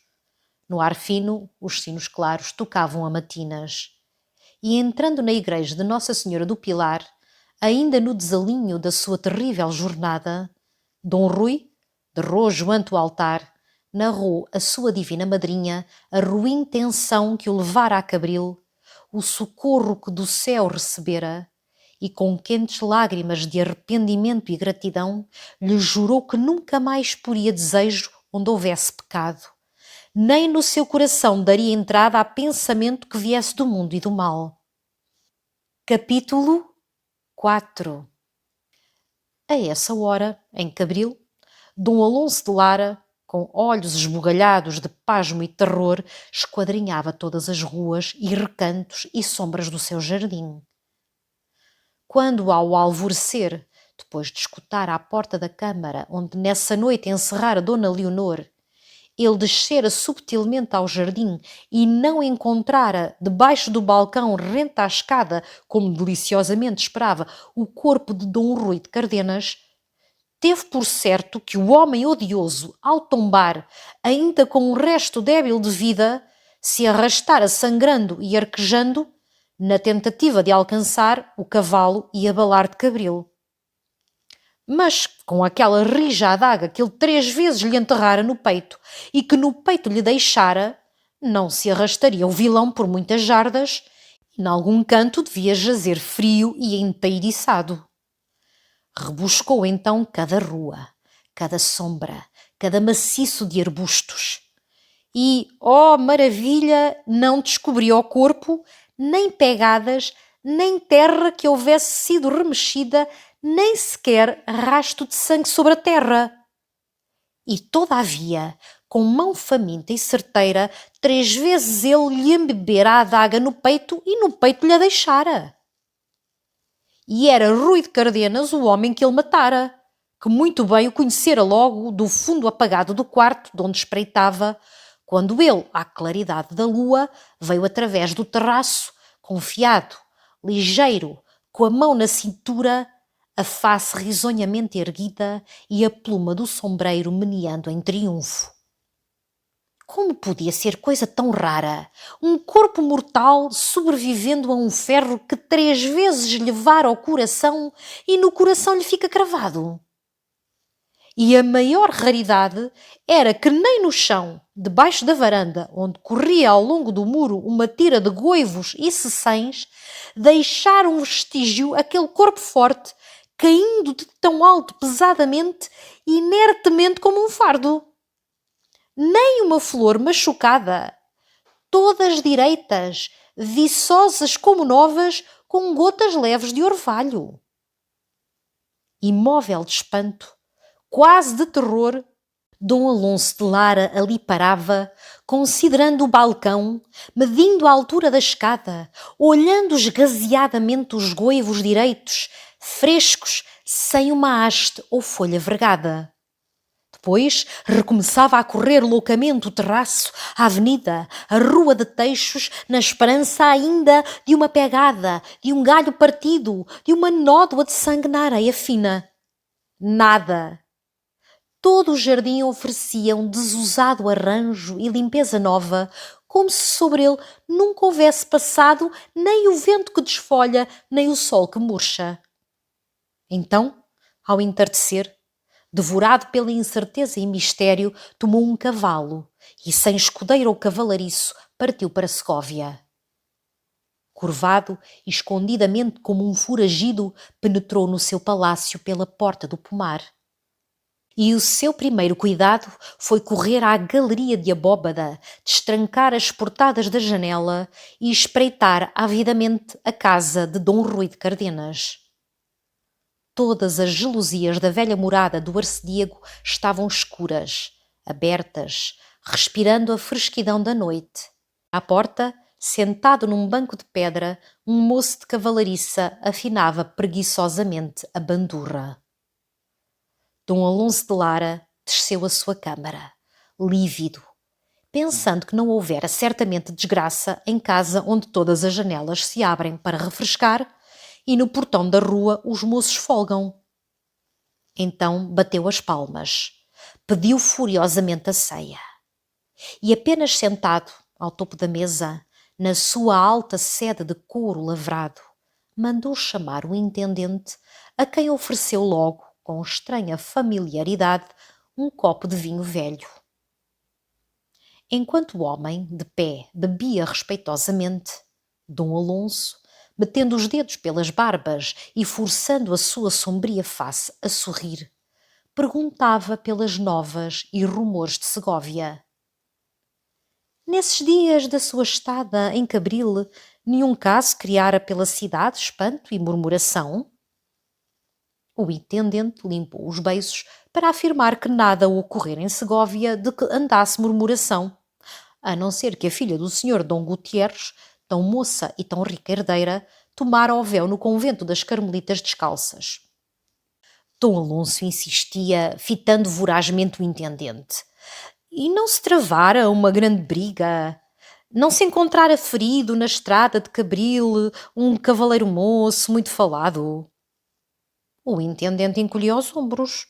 No ar fino, os sinos claros tocavam a matinas. E entrando na igreja de Nossa Senhora do Pilar, ainda no desalinho da sua terrível jornada, Dom Rui, de rojo ante o altar, narrou à sua divina madrinha a ruim tensão que o levara a Cabril, o socorro que do céu recebera, e com quentes lágrimas de arrependimento e gratidão lhe jurou que nunca mais poria desejo onde houvesse pecado, nem no seu coração daria entrada a pensamento que viesse do mundo e do mal. Capítulo 4. A essa hora, em Cabril, Dom Alonso de Lara, com olhos esbugalhados de pasmo e terror, esquadrinhava todas as ruas e recantos e sombras do seu jardim. Quando, ao alvorecer, depois de escutar à porta da câmara onde nessa noite encerrara Dona Leonor, ele descera subtilmente ao jardim e não encontrara, debaixo do balcão rente à escada, como deliciosamente esperava, o corpo de Dom Rui de Cardenas, teve por certo que o homem odioso, ao tombar, ainda com um resto débil de vida, se arrastara sangrando e arquejando, na tentativa de alcançar o cavalo e abalar de Cabril. Mas, com aquela rija adaga que ele 3 vezes lhe enterrara no peito e que no peito lhe deixara, não se arrastaria o vilão por muitas jardas e, nalgum canto, devia jazer frio e enteiriçado. Rebuscou então cada rua, cada sombra, cada maciço de arbustos. E, oh maravilha, não descobriu o corpo, nem pegadas, nem terra que houvesse sido remexida, nem sequer rasto de sangue sobre a terra. E, todavia, com mão faminta e certeira, 3 vezes ele lhe embebera a adaga no peito e no peito lhe a deixara. E era Rui de Cardenas o homem que ele matara, que muito bem o conhecera logo do fundo apagado do quarto de onde espreitava, quando ele, à claridade da lua, veio através do terraço, confiado, ligeiro, com a mão na cintura, a face risonhamente erguida e a pluma do sombreiro meneando em triunfo. Como podia ser coisa tão rara? Um corpo mortal sobrevivendo a um ferro que 3 vezes lhe vara ao coração e no coração lhe fica cravado. E a maior raridade era que nem no chão, debaixo da varanda, onde corria ao longo do muro uma tira de goivos e cecães, deixara um vestígio aquele corpo forte, caindo de tão alto pesadamente, inertemente como um fardo. Nem uma flor machucada, todas direitas, viçosas como novas, com gotas leves de orvalho. Imóvel de espanto, quase de terror, Dom Alonso de Lara ali parava, considerando o balcão, medindo a altura da escada, olhando esgazeadamente os goivos direitos, frescos, sem uma haste ou folha vergada. Depois recomeçava a correr loucamente o terraço, a avenida, a rua de Teixos, na esperança ainda de uma pegada, de um galho partido, de uma nódoa de sangue na areia fina. Nada. Todo o jardim oferecia um desusado arranjo e limpeza nova, como se sobre ele nunca houvesse passado nem o vento que desfolha, nem o sol que murcha. Então, ao entardecer, devorado pela incerteza e mistério, tomou um cavalo e, sem escudeiro ou cavalariço, partiu para Segóvia. Curvado e escondidamente como um foragido, penetrou no seu palácio pela porta do pomar. E o seu primeiro cuidado foi correr à galeria de abóbada, destrancar as portadas da janela e espreitar avidamente a casa de Dom Rui de Cardenas. Todas as gelosias da velha morada do arcediego estavam escuras, abertas, respirando a fresquidão da noite. À porta, sentado num banco de pedra, um moço de cavalariça afinava preguiçosamente a bandurra. Dom Alonso de Lara desceu à sua câmara, lívido, pensando que não houvera certamente desgraça em casa onde todas as janelas se abrem para refrescar e no portão da rua os moços folgam. Então bateu as palmas, pediu furiosamente a ceia. E apenas sentado, ao topo da mesa, na sua alta sede de couro lavrado, mandou chamar o intendente, a quem ofereceu logo, com estranha familiaridade, um copo de vinho velho. Enquanto o homem, de pé, bebia respeitosamente, Dom Alonso, metendo os dedos pelas barbas e forçando a sua sombria face a sorrir, perguntava pelas novas e rumores de Segóvia. Nesses dias da sua estada em Cabril, nenhum caso criara pela cidade espanto e murmuração? O intendente limpou os beiços para afirmar que nada ocorrera em Segóvia de que andasse murmuração, a não ser que a filha do senhor Dom Gutierres, tão moça e tão rica herdeira, tomara o véu no convento das Carmelitas Descalças. Dom Alonso insistia, fitando vorazmente o intendente. E não se travara uma grande briga? Não se encontrara ferido na estrada de Cabril um cavaleiro moço muito falado? O intendente encolheu os ombros.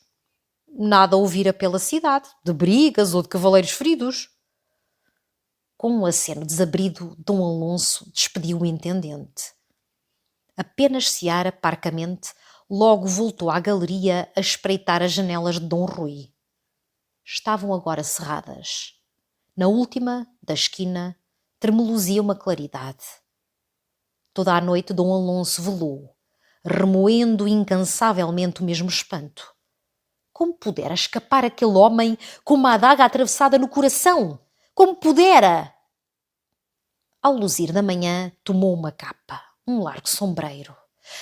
nada ouvira pela cidade, de brigas ou de cavaleiros feridos. Com um aceno desabrido, Dom Alonso despediu o intendente. Apenas Seara, parcamente, logo voltou à galeria a espreitar as janelas de Dom Rui. Estavam agora cerradas. Na última, da esquina, tremuluzia uma claridade. Toda a noite Dom Alonso velou, remoendo incansavelmente o mesmo espanto. Como pudera escapar aquele homem com uma adaga atravessada no coração? Como pudera? Ao luzir da manhã, tomou uma capa, um largo sombreiro.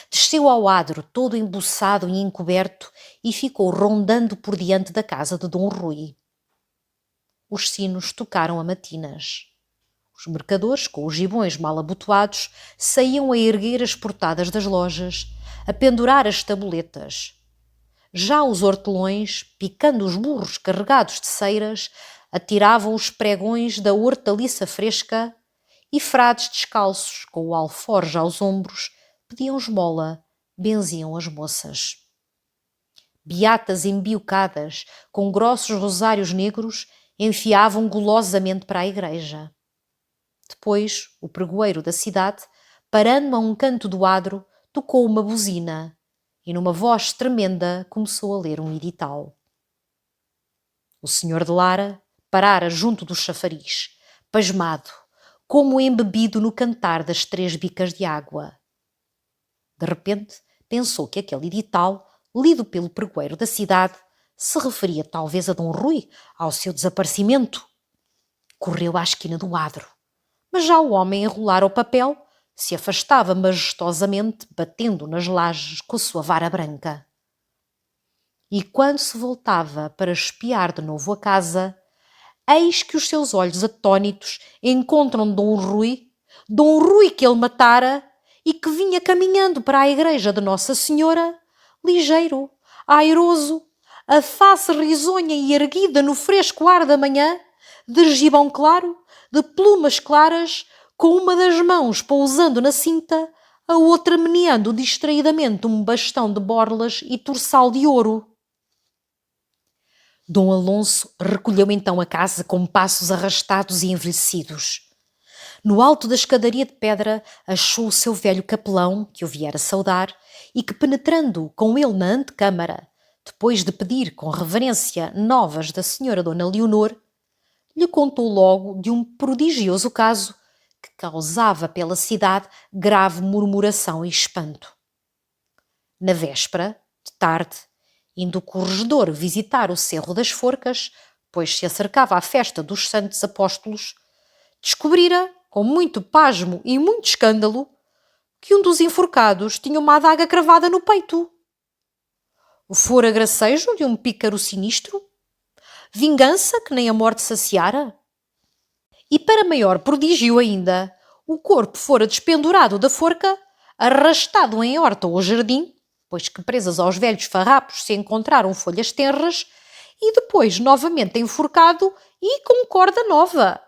Desceu ao adro, todo embuçado e encoberto, e ficou rondando por diante da casa de Dom Rui. Os sinos tocaram a matinas. Os mercadores, com os gibões mal abotoados, saíam a erguer as portadas das lojas, a pendurar as tabuletas. Já os hortelões, picando os burros carregados de ceiras, atiravam os pregões da hortaliça fresca, e frades descalços, com o alforje aos ombros, pediam esmola, benziam as moças. Beatas embiocadas, com grossos rosários negros, enfiavam golosamente para a igreja. Depois, o pregoeiro da cidade, parando a um canto do adro, tocou uma buzina e, numa voz tremenda, começou a ler um edital. O senhor de Lara parara junto do chafariz, pasmado, como embebido no cantar das 3 bicas de água. De repente, pensou que aquele edital, lido pelo pregoeiro da cidade, se referia talvez a Dom Rui, ao seu desaparecimento. Correu à esquina do adro, mas já o homem enrolara o papel, se afastava majestosamente, batendo nas lajes com a sua vara branca. E quando se voltava para espiar de novo a casa, eis que os seus olhos atónitos encontram Dom Rui que ele matara e que vinha caminhando para a igreja de Nossa Senhora, ligeiro, airoso, a face risonha e erguida no fresco ar da manhã, de gibão claro, de plumas claras, com uma das mãos pousando na cinta, a outra meneando distraidamente um bastão de borlas e torçal de ouro. Dom Alonso recolheu então a casa com passos arrastados e envelhecidos. No alto da escadaria de pedra achou o seu velho capelão, que o viera saudar, e que, penetrando com ele na antecâmara, depois de pedir com reverência novas da senhora Dona Leonor, lhe contou logo de um prodigioso caso que causava pela cidade grave murmuração e espanto. Na véspera, de tarde, indo o corregedor visitar o Cerro das Forcas, pois se acercava à festa dos Santos Apóstolos, descobrira, com muito pasmo e muito escândalo, que um dos enforcados tinha uma adaga cravada no peito. Fora gracejo de um pícaro sinistro? Vingança que nem a morte saciara? E para maior prodígio ainda, o corpo fora despendurado da forca, arrastado em horta ou jardim, pois que presas aos velhos farrapos se encontraram folhas tenras, e depois novamente enforcado e com corda nova.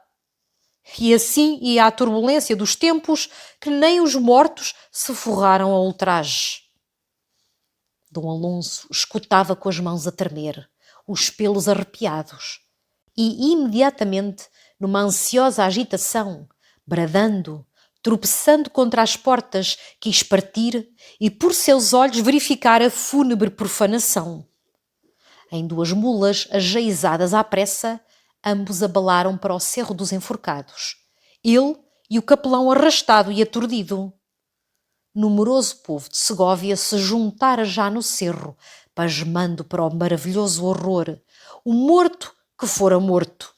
E assim ia a turbulência dos tempos que nem os mortos se forraram a ultraje. Dom Alonso escutava com as mãos a tremer, os pelos arrepiados, e imediatamente, numa ansiosa agitação, bradando, tropeçando contra as portas, quis partir e por seus olhos verificar a fúnebre profanação. Em 2 mulas ajaezadas à pressa, ambos abalaram para o Cerro dos Enforcados, ele e o capelão arrastado e aturdido. Numeroso povo de Segóvia se juntara já no cerro, pasmando para o maravilhoso horror, o morto que fora morto.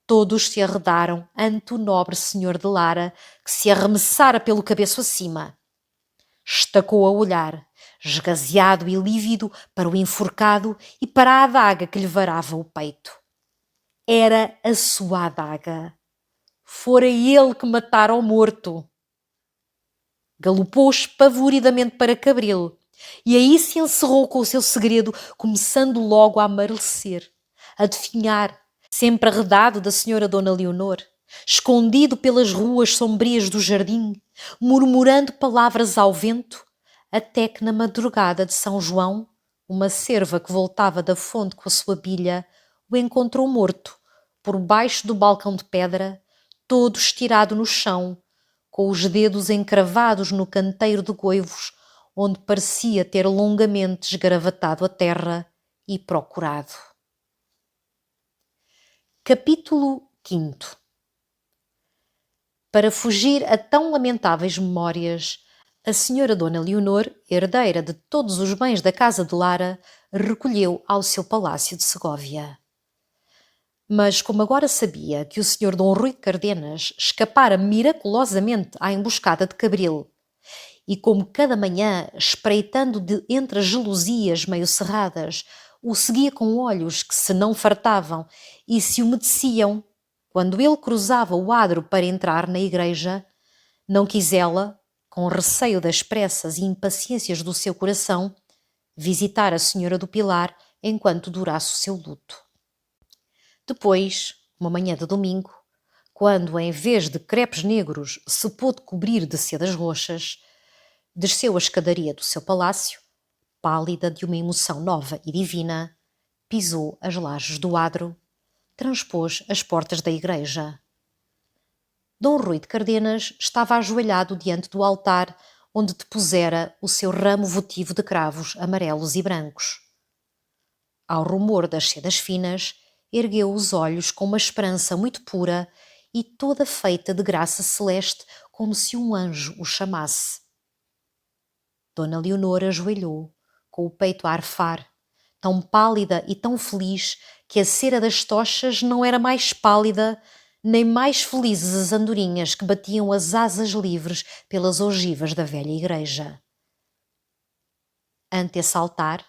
Todos se arredaram ante o nobre senhor de Lara, que se arremessara pelo cabeço acima. Estacou a olhar, esgazeado e lívido, para o enforcado e para a adaga que lhe varava o peito. Era a sua adaga. Fora ele que matara o morto. Galopou espavoridamente para Cabril, e aí se encerrou com o seu segredo, começando logo a amarelecer, a definhar, sempre arredado da senhora Dona Leonor, escondido pelas ruas sombrias do jardim, murmurando palavras ao vento, até que na madrugada de São João, uma cerva que voltava da fonte com a sua bilha o encontrou morto, por baixo do balcão de pedra, todo estirado no chão, com os dedos encravados no canteiro de goivos, onde parecia ter longamente esgaravatado a terra e procurado. Capítulo 5. Para fugir a tão lamentáveis memórias, a senhora Dona Leonor, herdeira de todos os bens da casa de Lara, recolheu ao seu palácio de Segóvia. Mas como agora sabia que o senhor Dom Rui de Cardenas escapara miraculosamente à emboscada de Cabril, e como cada manhã, espreitando de entre as gelosias meio cerradas, o seguia com olhos que se não fartavam e se umedeciam, quando ele cruzava o adro para entrar na igreja, não quis ela, com receio das pressas e impaciências do seu coração, visitar a Senhora do Pilar enquanto durasse o seu luto. Depois, uma manhã de domingo, quando em vez de crepes negros se pôde cobrir de sedas roxas, desceu a escadaria do seu palácio, pálida de uma emoção nova e divina, pisou as lajes do adro, transpôs as portas da igreja. Dom Rui de Cardenas estava ajoelhado diante do altar onde depusera o seu ramo votivo de cravos amarelos e brancos. Ao rumor das sedas finas, ergueu os olhos com uma esperança muito pura e toda feita de graça celeste, como se um anjo o chamasse. Dona Leonor ajoelhou, com o peito a arfar, tão pálida e tão feliz que a cera das tochas não era mais pálida, nem mais felizes as andorinhas que batiam as asas livres pelas ogivas da velha igreja. Ante esse altar,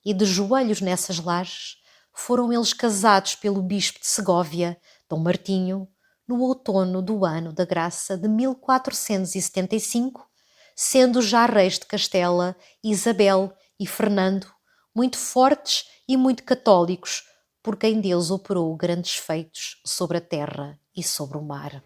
e de joelhos nessas lajes, foram eles casados pelo bispo de Segóvia, Dom Martinho, no outono do ano da graça de 1475, sendo já reis de Castela, Isabel e Fernando, muito fortes e muito católicos, por quem Deus operou grandes feitos sobre a terra e sobre o mar.